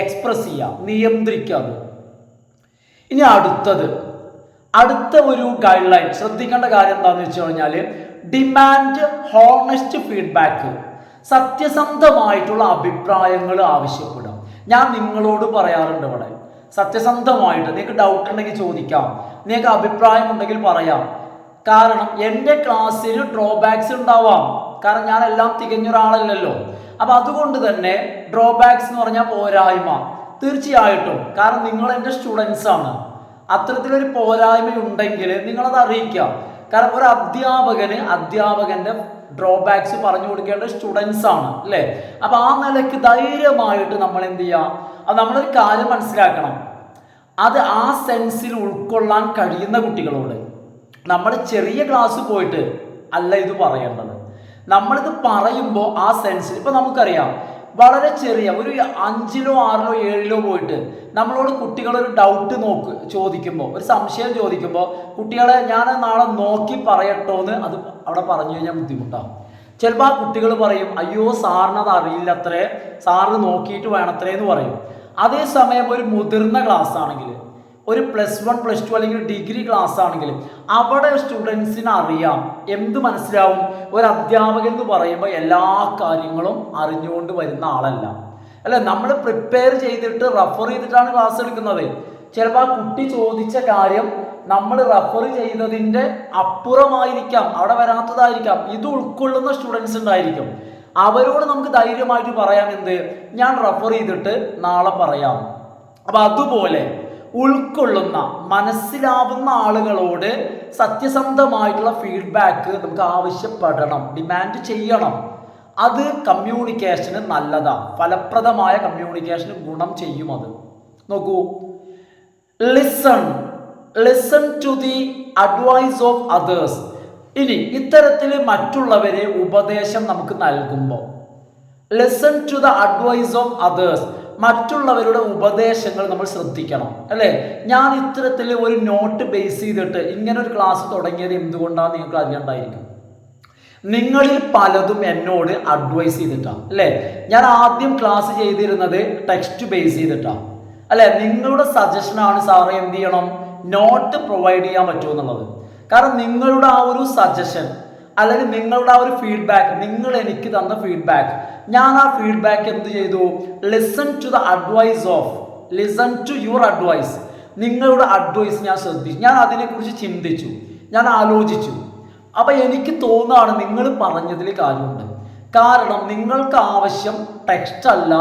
എക്സ്പ്രസ് ചെയ്യുക, നിയന്ത്രിക്കുക. ഇനി അടുത്ത ഒരു ഗൈഡ് ലൈൻ ശ്രദ്ധിക്കേണ്ട കാര്യം എന്താണെന്ന് വെച്ച് കഴിഞ്ഞാൽ, ഡിമാൻഡ് ഹോണസ്റ്റ് ഫീഡ്ബാക്ക്. സത്യസന്ധമായിട്ടുള്ള അഭിപ്രായങ്ങൾ ആവശ്യപ്പെടും. ഞാൻ നിങ്ങളോട് പറയാറുണ്ട് ഇവിടെ, സത്യസന്ധമായിട്ട് നിങ്ങൾക്ക് ഡൗട്ട് ഉണ്ടെങ്കിൽ ചോദിക്കാം, നിങ്ങൾക്ക് അഭിപ്രായം ഉണ്ടെങ്കിൽ പറയാം. കാരണം എൻ്റെ ക്ലാസ്സിൽ ഡ്രോബാക്സ് ഉണ്ടാവാം, കാരണം ഞാൻ എല്ലാം തികഞ്ഞൊരാളല്ലല്ലോ. അപ്പം അതുകൊണ്ട് തന്നെ ഡ്രോബാക്സ് എന്ന് പറഞ്ഞാൽ പോരായ്മ തീർച്ചയായിട്ടും, കാരണം നിങ്ങൾ എൻ്റെ സ്റ്റുഡൻസ് ആണ്. അത്തരത്തിലൊരു പോരായ്മ ഉണ്ടെങ്കിൽ നിങ്ങളത് അറിയിക്കാം. കാരണം ഒരു അധ്യാപകൻ്റെ ഡ്രോബാക്സ് പറഞ്ഞു കൊടുക്കേണ്ട സ്റ്റുഡൻസ് ആണ് അല്ലേ. അപ്പം ആ നിലയ്ക്ക് ധൈര്യമായിട്ട് നമ്മൾ എന്ത് ചെയ്യാം? അത് നമ്മളൊരു കാര്യം മനസ്സിലാക്കണം, അത് ആ സെൻസിൽ ഉൾക്കൊള്ളാൻ കഴിയുന്ന കുട്ടികളോട് നമ്മൾ ചെറിയ ക്ലാസ് പോയിട്ട് അല്ല ഇത് പറയേണ്ടത്. നമ്മളിത് പറയുമ്പോൾ ആ സെൻസിൽ, ഇപ്പം നമുക്കറിയാം, വളരെ ചെറിയ ഒരു 5-ലോ 6-ലോ 7-ലോ പോയിട്ട് നമ്മളോട് കുട്ടികളൊരു ഡൗട്ട് ചോദിക്കുമ്പോൾ, ഒരു സംശയം ചോദിക്കുമ്പോൾ, കുട്ടികളെ ഞാൻ നാളെ നോക്കി പറയട്ടോ എന്ന് അത് അവിടെ പറഞ്ഞു കഴിഞ്ഞാൽ ബുദ്ധിമുട്ടാണ്. ചിലപ്പോൾ ആ കുട്ടികൾ പറയും, അയ്യോ സാറിനത് അറിയില്ലത്രേ, സാറിന് നോക്കിയിട്ട് വേണത്രേ എന്ന് പറയും. അതേസമയം ഒരു മുതിർന്ന ക്ലാസ് ആണെങ്കിൽ, ഒരു +1 +2 അല്ലെങ്കിൽ ഡിഗ്രി ക്ലാസ് ആണെങ്കിൽ, അവിടെ സ്റ്റുഡൻസിന് അറിയാം, എന്ത് മനസ്സിലാവും? ഒരു അധ്യാപകൻ എന്ന് പറയുമ്പോൾ എല്ലാ കാര്യങ്ങളും അറിഞ്ഞുകൊണ്ട് വരുന്ന ആളല്ല അല്ലെ. നമ്മൾ പ്രിപ്പയർ ചെയ്തിട്ട് റെഫർ ചെയ്തിട്ടാണ് ക്ലാസ് എടുക്കുന്നത്. ചിലപ്പോൾ ആ കുട്ടി ചോദിച്ച കാര്യം നമ്മൾ റെഫർ ചെയ്തതിൻ്റെ അപ്പുറമായിരിക്കാം, അവിടെ വരാത്തതായിരിക്കാം. ഇത് ഉൾക്കൊള്ളുന്ന സ്റ്റുഡൻസ് ഉണ്ടായിരിക്കും. അവരോട് നമുക്ക് ധൈര്യമായിട്ട് പറയാം, എന്ത്, ഞാൻ റെഫർ ചെയ്തിട്ട് നാളെ പറയാം. അപ്പം അതുപോലെ ഉൾക്കൊള്ളുന്ന, മനസ്സിലാവുന്ന ആളുകളോട് സത്യസന്ധമായിട്ടുള്ള ഫീഡ്ബാക്ക് നമുക്ക് ആവശ്യപ്പെടണം, ഡിമാൻഡ് ചെയ്യണം. അത് കമ്മ്യൂണിക്കേഷന് നല്ലതാണ്, ഫലപ്രദമായ കമ്മ്യൂണിക്കേഷന് ഗുണം ചെയ്യും. അത് നോക്കൂ, listen to the advice of others. ഇനി ഇത്തരത്തിൽ മറ്റുള്ളവരെ ഉപദേശം നമുക്ക് നൽകുമ്പോൾ, listen to the advice of others, മറ്റുള്ളവരുടെ ഉപദേശങ്ങൾ നമ്മൾ ശ്രദ്ധിക്കണം അല്ലേ. ഞാൻ ഇത്തരത്തിൽ ഒരു നോട്ട് ബേസ് ചെയ്തിട്ട് ഇങ്ങനെ ഒരു ക്ലാസ് തുടങ്ങിയത് എന്തുകൊണ്ടാണ് നിങ്ങൾക്ക് അറിയണ്ടായിരിക്കും. നിങ്ങളിൽ പലതും എന്നോട് അഡ്വൈസ് ചെയ്തിട്ടാണ് അല്ലേ. ഞാൻ ആദ്യം ക്ലാസ് ചെയ്തിരുന്നത് ടെക്സ്റ്റ് ബേസ് ചെയ്തിട്ടാണ് അല്ലേ. നിങ്ങളുടെ സജഷനാണ് സാറേ എന്ത് ചെയ്യണം, നോട്ട് പ്രൊവൈഡ് ചെയ്യാൻ പറ്റുമെന്നുള്ളത്. കാരണം നിങ്ങളുടെ ആ ഒരു സജഷൻ അല്ലെങ്കിൽ നിങ്ങളുടെ ആ ഒരു ഫീഡ്ബാക്ക്, നിങ്ങൾ എനിക്ക് തന്ന ഫീഡ്ബാക്ക്, ഞാൻ ആ ഫീഡ്ബാക്ക് എന്ത് ചെയ്തു? Listen to your advice. നിങ്ങളുടെ അഡ്വൈസ് ഞാൻ ശ്രദ്ധിച്ചു, ഞാൻ അതിനെക്കുറിച്ച് ചിന്തിച്ചു, ഞാൻ ആലോചിച്ചു. അപ്പം എനിക്ക് തോന്നുകയാണ് നിങ്ങൾ പറഞ്ഞതിൽ കാര്യമുണ്ട്. കാരണം നിങ്ങൾക്ക് ആവശ്യം ടെക്സ്റ്റ് അല്ല,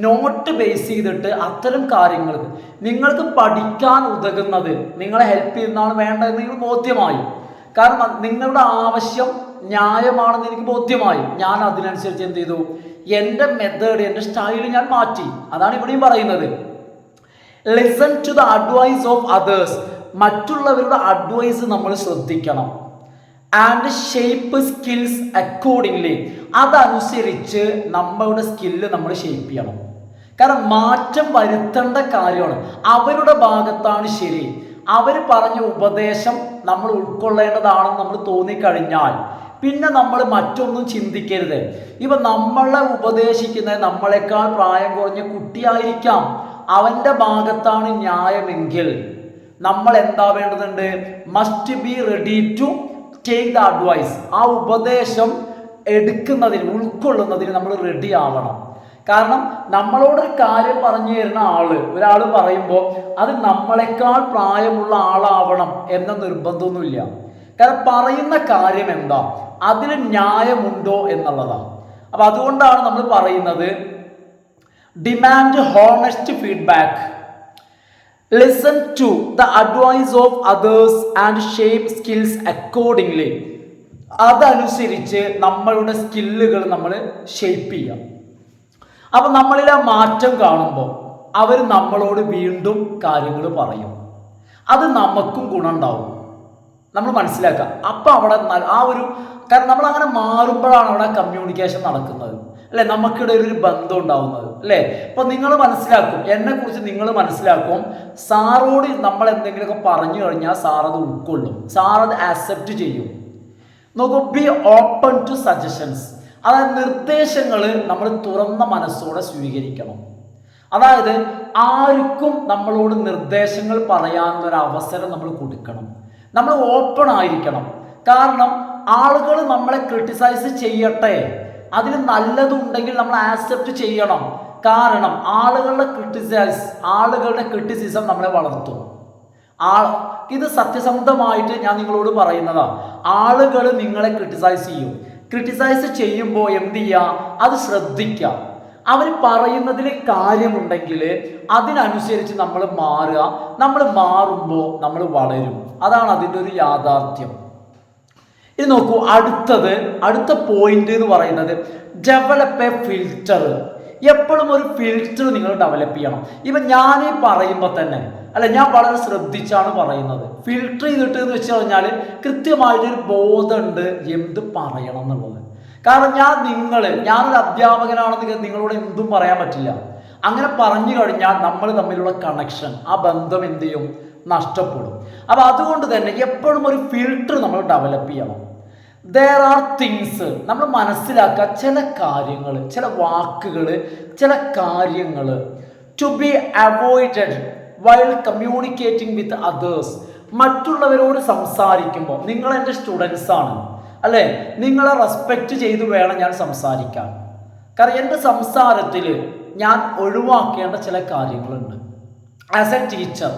നോട്ട് ബേസ് ചെയ്തിട്ട് അത്തരം കാര്യങ്ങൾക്ക് നിങ്ങൾക്ക് പഠിക്കാൻ ഉതകുന്നത്, നിങ്ങളെ ഹെൽപ്പ് ചെയ്യുന്നതാണ് വേണ്ടതെന്ന് നിങ്ങൾ ബോധ്യമായി. കാരണം നിങ്ങളുടെ ആവശ്യം ന്യായമാണെന്ന് എനിക്ക് ബോധ്യമായി. ഞാൻ അതിനനുസരിച്ച് എന്ത് ചെയ്തു, എൻ്റെ മെത്തേഡ്, എൻ്റെ സ്റ്റൈൽ ഞാൻ മാറ്റി. അതാണ് ഇവിടെയും പറയുന്നത്. Listen to the advice of others. മറ്റുള്ളവരുടെ അഡ്വൈസ് നമ്മൾ ശ്രദ്ധിക്കണം. And shape skills accordingly. അതനുസരിച്ച് നമ്മളുടെ സ്കില്ല് നമ്മൾ ഷേപ്പ് ചെയ്യണം. കാരണം മാറ്റം വരുത്തേണ്ട കാര്യമാണ്. അവരുടെ ഭാഗത്താണ് ശരി. അവർ പറഞ്ഞ ഉപദേശം നമ്മൾ ഉൾക്കൊള്ളേണ്ടതാണെന്ന് നമ്മൾ തോന്നിക്കഴിഞ്ഞാൽ പിന്നെ നമ്മൾ മറ്റൊന്നും ചിന്തിക്കരുത്. ഇവ നമ്മളെ ഉപദേശിക്കുന്ന നമ്മളെക്കാൾ പ്രായം കുറഞ്ഞ കുട്ടിയായിരിക്കാം. അവൻ്റെ ഭാഗത്താണ് ന്യായമെങ്കിൽ നമ്മൾ എന്താ വേണ്ടതുണ്ട്? Must be ready to take the advice. ആ ഉപദേശം എടുക്കുന്നതിന്, ഉൾക്കൊള്ളുന്നതിന് നമ്മൾ റെഡി ആവണം. കാരണം നമ്മളോടൊരു കാര്യം പറഞ്ഞു തരുന്ന ഒരാൾ പറയുമ്പോൾ അത് നമ്മളെക്കാൾ പ്രായമുള്ള ആളാവണം എന്ന നിർബന്ധമൊന്നുമില്ല. കാരണം പറയുന്ന കാര്യം എന്താ, അതിൽ ന്യായമുണ്ടോ എന്നുള്ളതാണ്. അപ്പം അതുകൊണ്ടാണ് നമ്മൾ പറയുന്നത് demand honest feedback, listen to the advice of others and shape skills accordingly. അതനുസരിച്ച് നമ്മളുടെ സ്കില്ലുകൾ നമ്മൾ ഷേപ്പ് ചെയ്യാം. അപ്പം നമ്മളിൽ ആ മാറ്റം കാണുമ്പോൾ അവർ നമ്മളോട് വീണ്ടും കാര്യങ്ങൾ പറയും. അത് നമുക്കും ഗുണമുണ്ടാവും. നമ്മൾ മനസ്സിലാക്കുക. അപ്പം അവിടെ ആ ഒരു കാരണം നമ്മൾ അങ്ങനെ മാറുമ്പോഴാണ് അവിടെ കമ്മ്യൂണിക്കേഷൻ നടക്കുന്നത്, അല്ലെ? നമുക്കിടയിൽ ഒരു ബന്ധം ഉണ്ടാവുന്നത്, അല്ലേ? അപ്പം നിങ്ങൾ മനസ്സിലാക്കും, എന്നെക്കുറിച്ച് നിങ്ങൾ മനസ്സിലാക്കും. സാറോട് നമ്മൾ എന്തെങ്കിലുമൊക്കെ പറഞ്ഞു കഴിഞ്ഞാൽ സാർ അത് ഉൾക്കൊള്ളും, സാർ അത് ആക്സെപ്റ്റ് ചെയ്യും. നോക്കൂ, ബി ഓപ്പൺ ടു സജഷൻസ്. അതായത് നിർദ്ദേശങ്ങൾ നമ്മൾ തുറന്ന മനസ്സോടെ സ്വീകരിക്കണം. അതായത് ആർക്കും നമ്മളോട് നിർദ്ദേശങ്ങൾ പറയാനുള്ളൊരു അവസരം നമ്മൾ കൊടുക്കണം. നമ്മൾ ഓപ്പൺ ആയിരിക്കണം. കാരണം ആളുകൾ നമ്മളെ ക്രിട്ടിസൈസ് ചെയ്യട്ടെ, അതിൽ നല്ലതുണ്ടെങ്കിൽ നമ്മൾ ആക്സെപ്റ്റ് ചെയ്യണം. കാരണം ആളുകളുടെ ക്രിട്ടിസിസം നമ്മളെ വളർത്തും. ഇത് സത്യസന്ധമായിട്ട് ഞാൻ നിങ്ങളോട് പറയുന്നതാണ്. ആളുകൾ നിങ്ങളെ ക്രിട്ടിസൈസ് ചെയ്യുമ്പോൾ എന്ത് ചെയ്യുക, അത് ശ്രദ്ധിക്കുക. അവർ പറയുന്നതിൽ കാര്യമുണ്ടെങ്കിൽ അതിനനുസരിച്ച് നമ്മൾ മാറുക. നമ്മൾ മാറുമ്പോൾ നമ്മൾ വളരും. അതാണ് അതിൻ്റെ ഒരു യാഥാർത്ഥ്യം. ഇത് നോക്കൂ, അടുത്ത പോയിന്റ് എന്ന് പറയുന്നത് ഡെവലപ്പ് എ ഫിൽറ്റർ. എപ്പോഴും ഒരു ഫിൽറ്റർ നിങ്ങൾ ഡെവലപ്പ് ചെയ്യണം. ഇപ്പം ഞാനീ പറയുമ്പോൾ തന്നെ, അല്ല, ഞാൻ വളരെ ശ്രദ്ധിച്ചാണ് പറയുന്നത്. ഫിൽട്ടർ ചെയ്തിട്ട് എന്ന് വെച്ച് കഴിഞ്ഞാൽ കൃത്യമായിട്ടൊരു ബോധമുണ്ട് എന്ത് പറയണം എന്നുള്ളത്. കാരണം ഞാനൊരു അധ്യാപകനാണെന്ന് നിങ്ങളോട് എന്തും പറയാൻ പറ്റില്ല. അങ്ങനെ പറഞ്ഞു കഴിഞ്ഞാൽ നമ്മൾ തമ്മിലുള്ള കണക്ഷൻ, ആ ബന്ധം എന്ത് ചെയ്യും, നഷ്ടപ്പെടും. അപ്പം അതുകൊണ്ട് തന്നെ എപ്പോഴും ഒരു ഫിൽട്ടർ നമ്മൾ ഡെവലപ്പ് ചെയ്യണം. there are things നമ്മൾ മനസ്സിലാക്കുക, ചില കാര്യങ്ങൾ, ചില വാക്കുകൾ, ചില കാര്യങ്ങൾ to be avoided while communicating with others. മറ്റുള്ളവരോട് സംസാരിക്കുമ്പോൾ, നിങ്ങൾ എൻ്റെ സ്റ്റുഡൻസ് ആണ്, അല്ലേ? നിങ്ങളെ റെസ്പെക്റ്റ് ചെയ്ത് വേണം ഞാൻ സംസാരിക്കാൻ. കാരണം എൻ്റെ സംസാരത്തിൽ ഞാൻ ഒഴിവാക്കേണ്ട ചില കാര്യങ്ങളുണ്ട്. ആസ് എ ടീച്ചർ,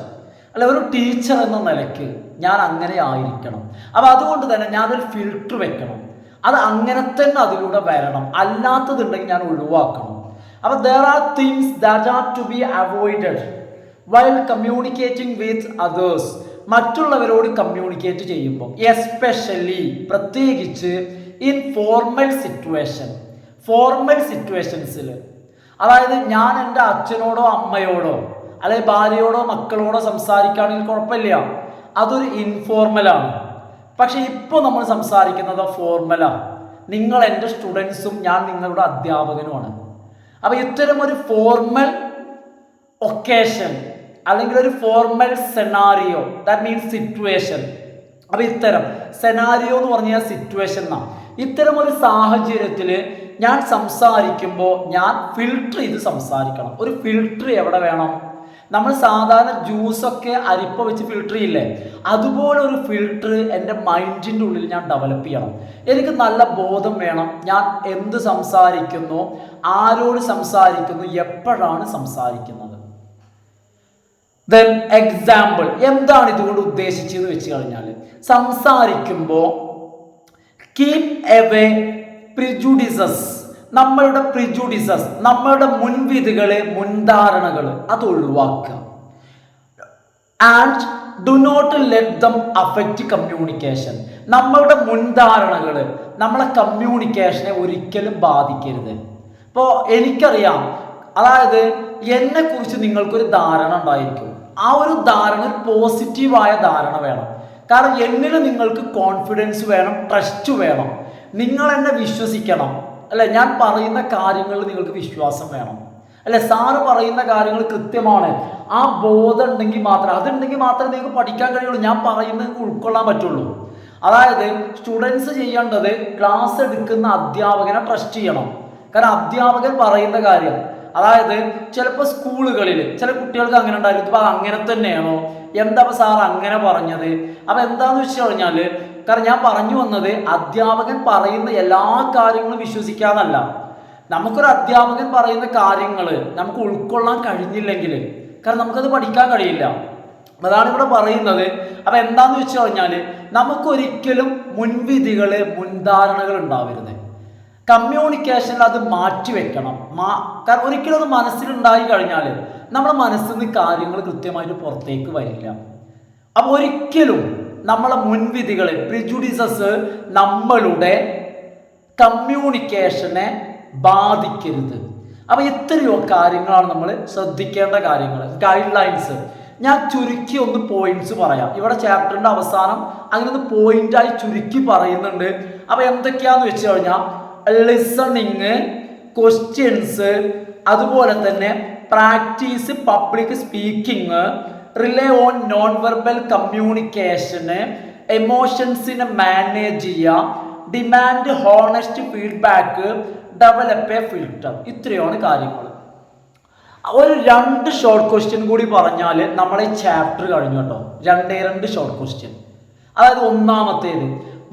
അല്ല, ഒരു ടീച്ചർ എന്ന നിലയ്ക്ക് ഞാൻ അങ്ങനെ ആയിരിക്കണം. അപ്പം അതുകൊണ്ട് തന്നെ ഞാനൊരു ഫിൽട്ടർ വെക്കണം. അത് അങ്ങനെ തന്നെ അതിലൂടെ വരണം. അല്ലാത്തതുണ്ടെങ്കിൽ ഞാൻ ഒഴിവാക്കണം. അപ്പം there are things that are to be avoided while communicating with others. മറ്റുള്ളവരോട് കമ്മ്യൂണിക്കേറ്റ് ചെയ്യുമ്പോൾ, എസ്പെഷ്യലി പ്രത്യേകിച്ച് ഇൻ ഫോർമൽ സിറ്റുവേഷൻസിൽ. അതായത് ഞാൻ എൻ്റെ അച്ഛനോടോ അമ്മയോടോ അല്ലെങ്കിൽ ഭാര്യയോടോ മക്കളോടോ സംസാരിക്കുകയാണെങ്കിൽ കുഴപ്പമില്ല, അതൊരു ഇൻഫോർമലാണ്. പക്ഷെ ഇപ്പോൾ നമ്മൾ സംസാരിക്കുന്നത് ഫോർമലാണ്. നിങ്ങൾ എൻ്റെ സ്റ്റുഡൻസും ഞാൻ നിങ്ങളുടെ അധ്യാപകനുമാണ്. അപ്പോൾ ഇത്തരം ഒരു ഫോർമൽ ഒക്കേഷൻ അല്ലെങ്കിൽ ഒരു formal scenario, that means situation. അപ്പോൾ ഇത്തരം സെനാരിയോ എന്ന് പറഞ്ഞാൽ സിറ്റുവേഷൻ എന്നാണ്. ഇത്തരം ഒരു സാഹചര്യത്തിൽ ഞാൻ സംസാരിക്കുമ്പോൾ ഞാൻ ഫിൽട്ടർ ചെയ്ത് സംസാരിക്കണം. ഒരു ഫിൽട്ടർ എവിടെ വേണം? നമ്മൾ സാധാരണ ജ്യൂസൊക്കെ അരിപ്പ വെച്ച് ഫിൽട്ടർ ചെയ്യില്ലേ, അതുപോലെ ഒരു ഫിൽട്ടർ എൻ്റെ മൈൻഡിൻ്റെ ഉള്ളിൽ ഞാൻ ഡെവലപ്പ് ചെയ്യണം. എനിക്ക് നല്ല ബോധം വേണം, ഞാൻ എന്ത് സംസാരിക്കുന്നു, ആരോട് സംസാരിക്കുന്നു, എപ്പോഴാണ് സംസാരിക്കുന്നത്. ദെൻ എക്സാമ്പിൾ, എന്താണ് ഇതുകൊണ്ട് ഉദ്ദേശിച്ചതെന്ന് വെച്ച് കഴിഞ്ഞാൽ, സംസാരിക്കുമ്പോൾ കീപ് എവേ പ്രിജുഡിസസ്, നമ്മളുടെ മുൻവിധികള്, മുൻധാരണകൾ അത് ഒഴിവാക്കുക. And do not let them affect communication. നമ്മളുടെ മുൻധാരണകൾ നമ്മളെ കമ്മ്യൂണിക്കേഷനെ ഒരിക്കലും ബാധിക്കരുത്. ഇപ്പോൾ എനിക്കറിയാം, അതായത് എന്നെക്കുറിച്ച് നിങ്ങൾക്കൊരു ധാരണ ഉണ്ടായിരിക്കും. ആ ഒരു ധാരണ ഒരു പോസിറ്റീവായ ധാരണ വേണം. കാരണം എന്നിൽ നിങ്ങൾക്ക് കോൺഫിഡൻസ് വേണം, ട്രസ്റ്റ് വേണം, നിങ്ങൾ എന്നെ വിശ്വസിക്കണം അല്ലെ. ഞാൻ പറയുന്ന കാര്യങ്ങളിൽ നിങ്ങൾക്ക് വിശ്വാസം വേണം അല്ലെ. സാറ് പറയുന്ന കാര്യങ്ങൾ കൃത്യമാണ്, ആ ബോധം ഉണ്ടെങ്കിൽ മാത്രമേ നിങ്ങൾക്ക് പഠിക്കാൻ കഴിയുള്ളൂ. ഞാൻ പറയുന്നത് ഉൾക്കൊള്ളാൻ പറ്റുള്ളൂ. അതായത് സ്റ്റുഡൻസ് ചെയ്യേണ്ടത് ക്ലാസ് എടുക്കുന്ന അധ്യാപകനെ ട്രസ്റ്റ് ചെയ്യണം. കാരണം അധ്യാപകൻ പറയുന്ന കാര്യം, അതായത് ചിലപ്പോൾ സ്കൂളുകളിൽ ചില കുട്ടികൾക്ക് അങ്ങനെ ഉണ്ടായിരുന്നു, ഇപ്പം അങ്ങനെ തന്നെയാണോ, എന്താ സാർ അങ്ങനെ പറഞ്ഞത്, അപ്പം എന്താന്ന് വെച്ച് കഴിഞ്ഞാൽ, കാരണം ഞാൻ പറഞ്ഞു വന്നത് അധ്യാപകൻ പറയുന്ന എല്ലാ കാര്യങ്ങളും വിശ്വസിക്കാന്നല്ല. നമുക്കൊരു അധ്യാപകൻ പറയുന്ന കാര്യങ്ങൾ നമുക്ക് ഉൾക്കൊള്ളാൻ കഴിഞ്ഞില്ലെങ്കിൽ കാരണം നമുക്കത് പഠിക്കാൻ കഴിയില്ല. അതാണ് ഇവിടെ പറയുന്നത്. അപ്പം എന്താന്ന് വെച്ച് കഴിഞ്ഞാൽ നമുക്കൊരിക്കലും മുൻവിധികൾ, മുൻധാരണകൾ ഉണ്ടാവരുത്. കമ്മ്യൂണിക്കേഷനിൽ അത് മാറ്റിവെക്കണം. കാരണം ഒരിക്കലും അത് മനസ്സിലുണ്ടായി കഴിഞ്ഞാൽ നമ്മുടെ മനസ്സിൽ നിന്ന് കാര്യങ്ങൾ കൃത്യമായിട്ട് പുറത്തേക്ക് വരില്ല. അപ്പോൾ ഒരിക്കലും നമ്മളെ മുൻവിധികൾ, പ്രിജുഡിസസ് നമ്മളുടെ കമ്മ്യൂണിക്കേഷനെ ബാധിക്കരുത്. അപ്പോൾ ഇത്രയോ കാര്യങ്ങളാണ് നമ്മൾ ശ്രദ്ധിക്കേണ്ട കാര്യങ്ങൾ, ഗൈഡ് ലൈൻസ്. ഞാൻ ചുരുക്കി ഒന്ന് പോയിന്റ്സ് പറയാം. ഇവിടെ ചാപ്റ്ററിൻ്റെ അവസാനം അങ്ങനെ ഒന്ന് പോയിന്റായി ചുരുക്കി പറയുന്നുണ്ട്. അപ്പോൾ എന്തൊക്കെയാന്ന് വെച്ച് കഴിഞ്ഞാൽ ലിസണിങ്, ക്വസ്റ്റ്യൻസ്, അതുപോലെ തന്നെ practice public speaking, rely on non verbal കമ്മ്യൂണിക്കേഷന്, എമോഷൻസിനെ മാനേജ് ചെയ്യുക, demand honest feedback, develop a filter. ഇത്രയാണ് കാര്യങ്ങൾ. ഒരു 2 ഷോർട്ട് ക്വസ്റ്റ്യൻ കൂടി പറഞ്ഞാൽ നമ്മളെ ചാപ്റ്റർ കഴിഞ്ഞു കേട്ടോ. 2 ഷോർട്ട് ക്വസ്റ്റ്യൻ. അതായത് ഒന്നാമത്തേത്,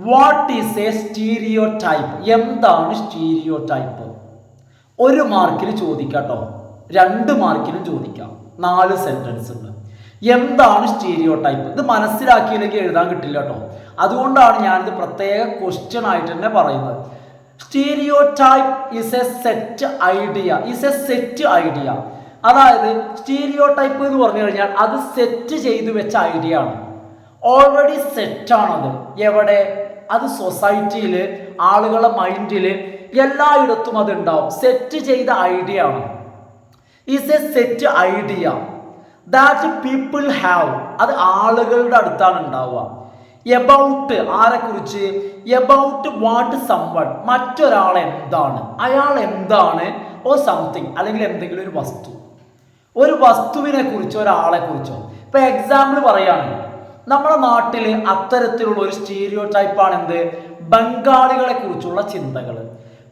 what is A stereo type? എന്താണ് സ്റ്റീരിയോ ടൈപ്പ്? 1 മാർക്കിൽ ചോദിക്കാം കേട്ടോ, 2 മാർക്കിലും ചോദിക്കാം. 4 സെന്റൻസ് ഉണ്ട്. എന്താണ് സ്റ്റീരിയോ ടൈപ്പ്? ഇത് മനസ്സിലാക്കിയില്ലെങ്കിൽ എഴുതാൻ കിട്ടില്ല കേട്ടോ. അതുകൊണ്ടാണ് ഞാനിത് പ്രത്യേക ക്വസ്റ്റ്യൻ ആയിട്ട് തന്നെ പറയുന്നത്. Stereo type is A set idea. അതായത് സ്റ്റീരിയോ ടൈപ്പ് എന്ന് പറഞ്ഞു കഴിഞ്ഞാൽ അത് സെറ്റ് ചെയ്തു വെച്ച ഐഡിയ ആണ്. ഓൾറെഡി സെറ്റാണത്. എവിടെ? അത് സൊസൈറ്റിയിൽ, ആളുകളുടെ മൈൻഡിൽ, എല്ലായിടത്തും അത് ഉണ്ടാവും. സെറ്റ് ചെയ്ത ഐഡിയ ആണ്. Is A set idea that people have. അത് ആളുകളുടെ അടുത്താണ് ഉണ്ടാവുക. എബൌട്ട്, ആരെക്കുറിച്ച്? എബൌട്ട് വാട്ട് സംവൺ, മറ്റൊരാൾ എന്താണ്, അയാൾ എന്താണ്, ഓ സംതിങ്, അല്ലെങ്കിൽ എന്തെങ്കിലും ഒരു വസ്തു, ഒരു വസ്തുവിനെ കുറിച്ചോ ഒരാളെ കുറിച്ചോ. ഇപ്പൊ എക്സാമ്പിൾ പറയാണ്, നമ്മുടെ നാട്ടിൽ അത്തരത്തിലുള്ള ഒരു സ്റ്റീരിയോ ടൈപ്പാണ് എന്ത്? ബംഗാളികളെ കുറിച്ചുള്ള ചിന്തകൾ.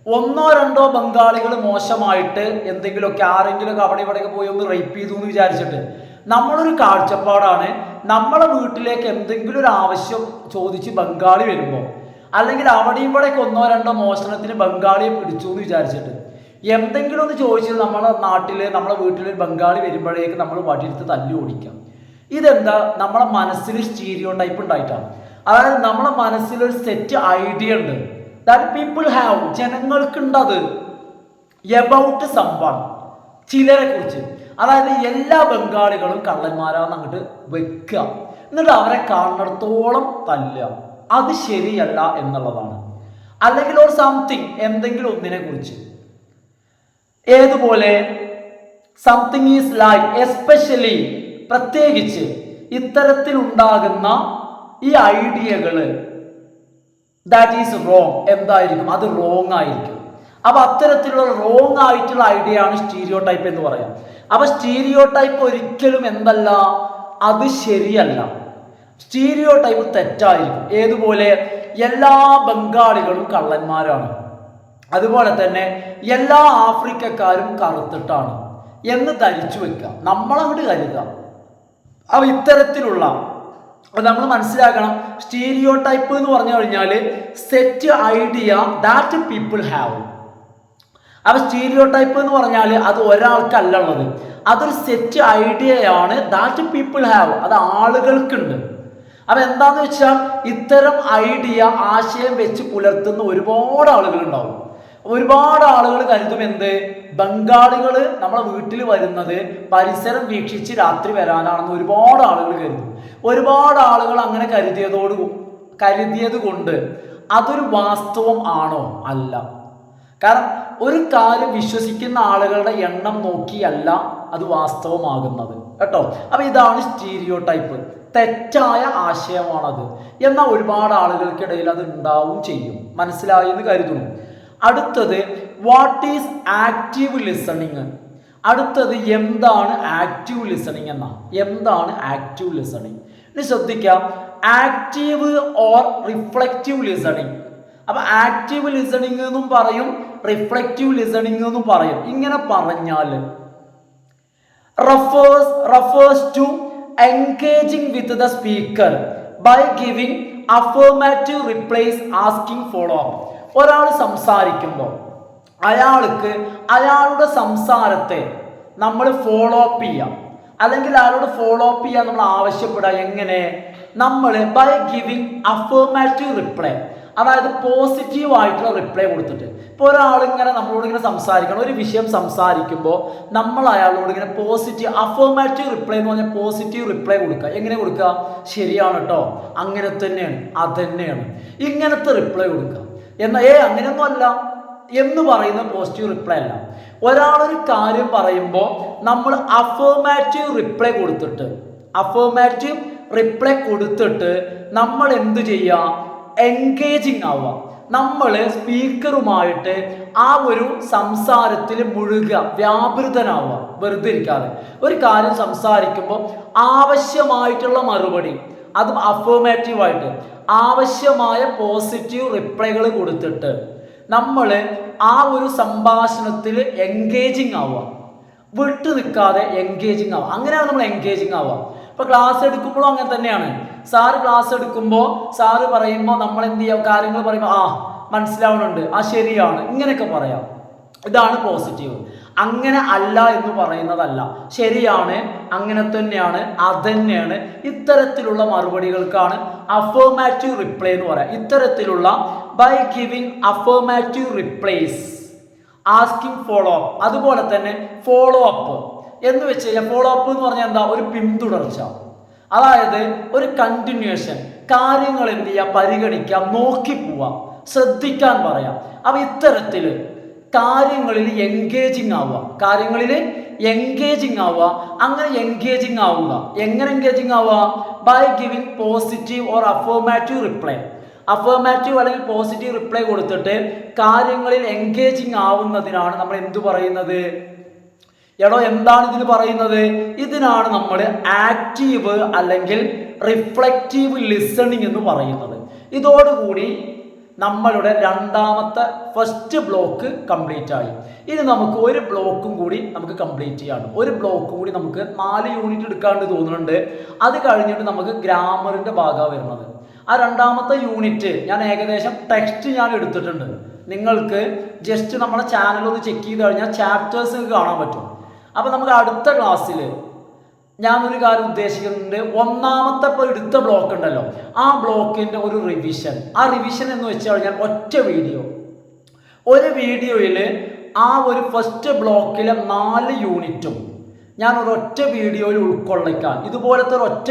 1-2 ബംഗാളികൾ മോശമായിട്ട് എന്തെങ്കിലുമൊക്കെ, ആരെങ്കിലുമൊക്കെ അവിടെ ഇവിടെയൊക്കെ പോയി ഒന്ന് റേപ്പ് ചെയ്തു എന്ന് വിചാരിച്ചിട്ട് നമ്മളൊരു കാഴ്ചപ്പാടാണ്, നമ്മളെ വീട്ടിലേക്ക് എന്തെങ്കിലും ഒരു ആവശ്യം ചോദിച്ച് ബംഗാളി വരുമ്പോൾ, അല്ലെങ്കിൽ അവിടെയും ഇവിടെയൊക്കെ 1-2 മോഷണത്തിന് ബംഗാളിയെ പിടിച്ചു എന്ന് വിചാരിച്ചിട്ട് എന്തെങ്കിലും ഒന്ന് ചോദിച്ചത് നമ്മളെ നാട്ടിൽ, നമ്മളെ വീട്ടിൽ ബംഗാളി വരുമ്പോഴേക്ക് നമ്മൾ വടിയെടുത്ത് തല്ലി ഓടിക്കാം. ഇതെന്താ? നമ്മളെ മനസ്സിൽ സ്റ്റീരിയോ ടൈപ്പ് ഉണ്ടായിട്ടാണ്. അതായത് നമ്മളെ മനസ്സിലൊരു സെറ്റ് ഐഡിയ ഉണ്ട്, ദാറ്റ് പീപ്പിൾ ഹാവ്, ജനങ്ങൾക്കുണ്ടത്. എബൌട്ട് സംവൺ, ചിലരെ കുറിച്ച്. അതായത് എല്ലാ ബംഗാളികളും കള്ളന്മാരാന്ന് അങ്ങോട്ട് വെക്കുക, എന്നിട്ട് അവരെ കാണുന്നിടത്തോളം തല്ലുക. അത് ശരിയല്ല എന്നുള്ളതാണ്. അല്ലെങ്കിൽ ഒരു സംതിങ്, എന്തെങ്കിലും ഒന്നിനെ കുറിച്ച്. ഏതുപോലെ? സംതിങ് ഈസ് ലൈക്ക്, എസ്പെഷ്യലി, പ്രത്യേകിച്ച് ഇത്തരത്തിലുണ്ടാകുന്ന ഈ ഐഡിയകൾ, ദാറ്റ് ഈസ് റോങ്. എന്തായിരിക്കും? അത് റോങ് ആയിരിക്കും. അപ്പൊ അത്തരത്തിലുള്ള റോങ് ആയിട്ടുള്ള ഐഡിയ ആണ് സ്റ്റീരിയോ ടൈപ്പ് എന്ന് പറയാം. അപ്പൊ സ്റ്റീരിയോ ടൈപ്പ് ഒരിക്കലും എന്തല്ല, അത് ശരിയല്ല. സ്റ്റീരിയോ ടൈപ്പ് തെറ്റായിരിക്കും. ഏതുപോലെ? എല്ലാ ബംഗാളികളും കള്ളന്മാരാണ്, അതുപോലെ തന്നെ എല്ലാ ആഫ്രിക്കക്കാരും കറുത്തിട്ടാണ് എന്ന് ധരിച്ചു വെക്കുക, നമ്മളങ്ങോട്ട് കരുതുക. അപ്പൊ ഇത്തരത്തിലുള്ള നമ്മൾ മനസ്സിലാക്കണം, സ്റ്റീരിയോ ടൈപ്പ് എന്ന് പറഞ്ഞു കഴിഞ്ഞാൽ set idea that people have. അപ്പൊ സ്റ്റീരിയോ ടൈപ്പ് എന്ന് പറഞ്ഞാൽ അത് ഒരാൾക്കല്ല ഉള്ളത്, അതൊരു സെറ്റ് ഐഡിയയാണ്. ദാറ്റ് പീപ്പിൾ ഹാവ്, അത് ആളുകൾക്കുണ്ട്. അപ്പൊ എന്താന്ന് വെച്ചാൽ ഇത്തരം ഐഡിയ, ആശയം വെച്ച് പുലർത്തുന്ന ഒരുപാട് ആളുകൾ ഉണ്ടാവും. ഒരുപാട് ആളുകൾ കരുതും എന്ത്? ബംഗാളികൾ നമ്മളെ വീട്ടിൽ വരുന്നത് പരിസരം വീക്ഷിച്ച് രാത്രി വരാനാണെന്ന് ഒരുപാട് ആളുകൾ കരുതും. ഒരുപാട് ആളുകൾ അങ്ങനെ കരുതിയത് കൊണ്ട് അതൊരു വാസ്തവം ആണോ? അല്ല. കാരണം ഒരു കാര്യം വിശ്വസിക്കുന്ന ആളുകളുടെ എണ്ണം നോക്കിയല്ല അത് വാസ്തവമാകുന്നത് കേട്ടോ. അപ്പൊ ഇതാണ് സ്റ്റീരിയോ ടൈപ്പ്, തെറ്റായ ആശയമാണത്. എന്നാൽ ഒരുപാട് ആളുകൾക്കിടയിൽ അത് ഉണ്ടാവും ചെയ്യും. മനസ്സിലായി എന്ന് കരുതുന്നു. അടുത്തത് വാട്ട് ഈസ് ആക്റ്റീവ് ലിസണിങ്. അടുത്തത് എന്താണ് ആക്റ്റീവ് ലിസണിങ് എന്നാ. എന്താണ് ആക്റ്റീവ് ലിസണിങ്? ഇനി ശ്രദ്ധിക്കാം, ആക്റ്റീവ് ഓർ റിഫ്ലക്റ്റീവ് ലിസണിങ്. അപ്പൊ ആക്റ്റീവ് ലിസണിങ് എന്നും പറയും, റിഫ്ലക്റ്റീവ് ലിസണിങ് എന്നും പറയും. ഇങ്ങനെ പറഞ്ഞാൽ refers to engaging with the speaker by giving affirmative replies, asking follow up. ഒരാൾ സംസാരിക്കുമ്പോൾ അയാൾക്ക് അയാളുടെ സംസാരത്തെ നമ്മൾ ഫോളോ അപ്പ് ചെയ്യാം, അല്ലെങ്കിൽ അയാളോട് ഫോളോ അപ്പ് ചെയ്യാൻ നമ്മൾ ആവശ്യപ്പെടുക. എങ്ങനെ? നമ്മൾ ബൈ ഗിവിങ് അഫർമാറ്റീവ് റിപ്ലൈ, അതായത് പോസിറ്റീവ് ആയിട്ടുള്ള റിപ്ലൈ കൊടുത്തിട്ട്. ഇപ്പോൾ ഒരാളിങ്ങനെ നമ്മളോട് ഇങ്ങനെ സംസാരിക്കണം, ഒരു വിഷയം സംസാരിക്കുമ്പോൾ നമ്മൾ അയാളോട് ഇങ്ങനെ പോസിറ്റീവ് അഫർമാറ്റീവ് റിപ്ലൈ എന്ന് പറഞ്ഞാൽ പോസിറ്റീവ് റിപ്ലൈ കൊടുക്കുക. എങ്ങനെ കൊടുക്കുക? ശരിയാണ് കേട്ടോ, അങ്ങനെ തന്നെയാണ്, അതന്നെയാണ്, ഇങ്ങനത്തെ റിപ്ലൈ കൊടുക്കുക. എന്നാൽ അങ്ങനെയൊന്നും അല്ല എന്ന് പറയുന്ന പോസിറ്റീവ് റിപ്ലൈ അല്ല. ഒരാളൊരു കാര്യം പറയുമ്പോൾ നമ്മൾ അഫർമാറ്റീവ് റിപ്ലൈ കൊടുത്തിട്ട് നമ്മൾ എന്ത് ചെയ്യുക? എൻഗേജിങ് ആവുക. നമ്മൾ സ്പീക്കറുമായിട്ട് ആ ഒരു സംസാരത്തിൽ മുഴുകുക, വ്യാപൃതനാവുക, വെറുതെ ഇരിക്കാതെ. ഒരു കാര്യം സംസാരിക്കുമ്പോൾ ആവശ്യമായിട്ടുള്ള മറുപടി, അതും അഫർമാറ്റീവായിട്ട് ആവശ്യമായ പോസിറ്റീവ് റിപ്ലൈകൾ കൊടുത്തിട്ട് നമ്മൾ ആ ഒരു സംഭാഷണത്തിൽ എൻഗേജിങ് ആവുക, വിട്ടു നിൽക്കാതെ എൻഗേജിങ് ആവുക. അങ്ങനെയാണ് നമ്മൾ എൻഗേജിങ് ആവുക. ഇപ്പൊ ക്ലാസ് എടുക്കുമ്പോഴും അങ്ങനെ തന്നെയാണ്. സാറ് ക്ലാസ് എടുക്കുമ്പോൾ സാറ് പറയുമ്പോൾ നമ്മൾ എന്ത് ചെയ്യാം? കാര്യങ്ങൾ പറയുമ്പോൾ മനസ്സിലാവുന്നുണ്ട്, ശരിയാണ്, ഇങ്ങനെയൊക്കെ പറയാം. ഇതാണ് പോസിറ്റീവ്. അങ്ങനെ അല്ല എന്ന് പറയുന്നതല്ല, ശരിയാണ്, അങ്ങനെ തന്നെയാണ്, അതന്നെയാണ്, ഇത്തരത്തിലുള്ള മറുപടികൾക്കാണ് അഫർമാറ്റീവ് റിപ്ലൈ എന്ന് പറയാം. ഇത്തരത്തിലുള്ള by giving affirmative replies, asking follow up. അതുപോലെ തന്നെ ഫോളോ അപ്പ് എന്ന് വെച്ച് കഴിഞ്ഞാൽ, ഫോളോ അപ്പ് എന്ന് പറഞ്ഞാൽ എന്താ? ഒരു പിന്തുടർച്ച, അതായത് ഒരു കണ്ടിന്യൂഷൻ. കാര്യങ്ങൾ എന്ത് ചെയ്യുക? പരിഗണിക്കാം, നോക്കി പോവാം, ശ്രദ്ധിക്കാൻ പറയാം. അപ്പൊ ഇത്തരത്തിൽ കാര്യങ്ങളിൽ എൻഗേജിങ് ആവുക, അങ്ങനെ എൻഗേജിങ് ആവുക. എങ്ങനെ എൻഗേജിങ് ആവുക? By giving positive or affirmative reply. Affirmative അല്ലെങ്കിൽ പോസിറ്റീവ് റിപ്ലൈ കൊടുത്തിട്ട് കാര്യങ്ങളിൽ എൻഗേജിങ് ആവുന്നതിനാണ് നമ്മൾ എന്തു പറയുന്നത്? എന്താണ് ഇതിന് പറയുന്നത്? ഇതിനാണ് നമ്മൾ ആക്റ്റീവ് അല്ലെങ്കിൽ റിഫ്ലക്റ്റീവ് ലിസണിങ് എന്ന് പറയുന്നത്. ഇതോടുകൂടി നമ്മളുടെ ഫസ്റ്റ് ബ്ലോക്ക് കംപ്ലീറ്റ് ആയി. ഇനി നമുക്ക് ഒരു ബ്ലോക്കും കൂടി നമുക്ക് കംപ്ലീറ്റ് ചെയ്യാണ്. ഒരു ബ്ലോക്കും കൂടി നമുക്ക് 4 യൂണിറ്റ് എടുക്കാണ്ട് തോന്നുന്നുണ്ട്. അത് കഴിഞ്ഞിട്ട് നമുക്ക് ഗ്രാമറിന്റെ ഭാഗമാണ് വരുന്നത്. ആ 2ാമത്തെ യൂണിറ്റ് ഞാൻ ഏകദേശം ടെക്സ്റ്റ് ഞാൻ എടുത്തിട്ടുണ്ട്. നിങ്ങൾക്ക് ജസ്റ്റ് നമ്മുടെ ചാനൽ ഒന്ന് ചെക്ക് ചെയ്ത് കഴിഞ്ഞാൽ ചാപ്റ്റേഴ്സ് കാണാൻ പറ്റും. അപ്പൊ നമുക്ക് അടുത്ത ക്ലാസ്സിൽ ഞാനൊരു കാര്യം ഉദ്ദേശിക്കുന്നുണ്ട്. 1ാമത്തെ ഇപ്പോൾ എടുത്ത ബ്ലോക്ക് ഉണ്ടല്ലോ, ആ ബ്ലോക്കിന്റെ ഒരു റിവിഷൻ. ആ റിവിഷൻ എന്ന് വെച്ച് കഴിഞ്ഞാൽ ഒരു വീഡിയോയിൽ ആ ഒരു ഫസ്റ്റ് ബ്ലോക്കിലെ 4 യൂണിറ്റും ഞാൻ ഒരൊറ്റ വീഡിയോയിൽ ഉൾക്കൊള്ളിക്കാം. ഇതുപോലത്തെ ഒരൊറ്റ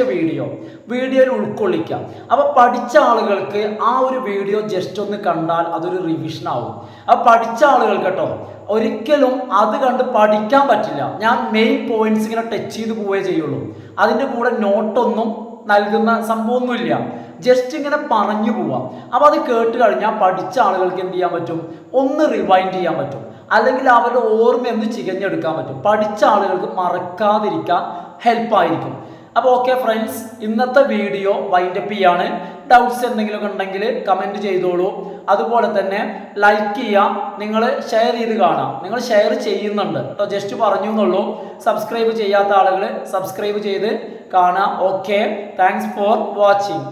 വീഡിയോയിൽ ഉൾക്കൊള്ളിക്കാം. അപ്പൊ പഠിച്ച ആളുകൾക്ക് ആ ഒരു വീഡിയോ ജസ്റ്റ് ഒന്ന് കണ്ടാൽ അതൊരു റിവിഷൻ ആവും. അപ്പൊ പഠിച്ച ആളുകൾക്ക് കേട്ടോ, ഒരിക്കലും അത് കണ്ട് പഠിക്കാൻ പറ്റില്ല. ഞാൻ മെയിൻ പോയിന്റ്സ് ഇങ്ങനെ ടച്ച് ചെയ്ത് പോവേ ചെയ്യുള്ളൂ. അതിൻ്റെ കൂടെ നോട്ടൊന്നും നൽകുന്ന സംഭവമൊന്നുമില്ല. ജസ്റ്റ് ഇങ്ങനെ പറഞ്ഞു പോവാം. അപ്പൊ അത് കേട്ട് കഴിഞ്ഞാൽ പഠിച്ച ആളുകൾക്ക് എന്ത് ചെയ്യാൻ പറ്റും? ഒന്ന് റിവൈൻഡ് ചെയ്യാൻ പറ്റും, അല്ലെങ്കിൽ അവരുടെ ഓർമ്മ ഒന്ന് ചികഞ്ഞെടുക്കാൻ പറ്റും. പഠിച്ച ആളുകൾക്ക് മറക്കാതിരിക്കാൻ ഹെൽപ്പായിരിക്കും. അപ്പോൾ ഓക്കെ ഫ്രണ്ട്സ്, ഇന്നത്തെ വീഡിയോ വൈൻഡപ്പ് ചെയ്യാണ്. ഡൗട്ട്സ് എന്തെങ്കിലുമൊക്കെ ഉണ്ടെങ്കിൽ കമൻറ്റ് ചെയ്തോളൂ. അതുപോലെ തന്നെ ലൈക്ക് ചെയ്യാം, നിങ്ങൾ ഷെയർ ചെയ്ത് കാണാം. നിങ്ങൾ ഷെയർ ചെയ്യുന്നുണ്ട് കേട്ടോ, ജസ്റ്റ് പറഞ്ഞു എന്നുള്ളൂ. സബ്സ്ക്രൈബ് ചെയ്യാത്ത ആളുകൾ സബ്സ്ക്രൈബ് ചെയ്ത് കാണാം. Okay, thanks for watching.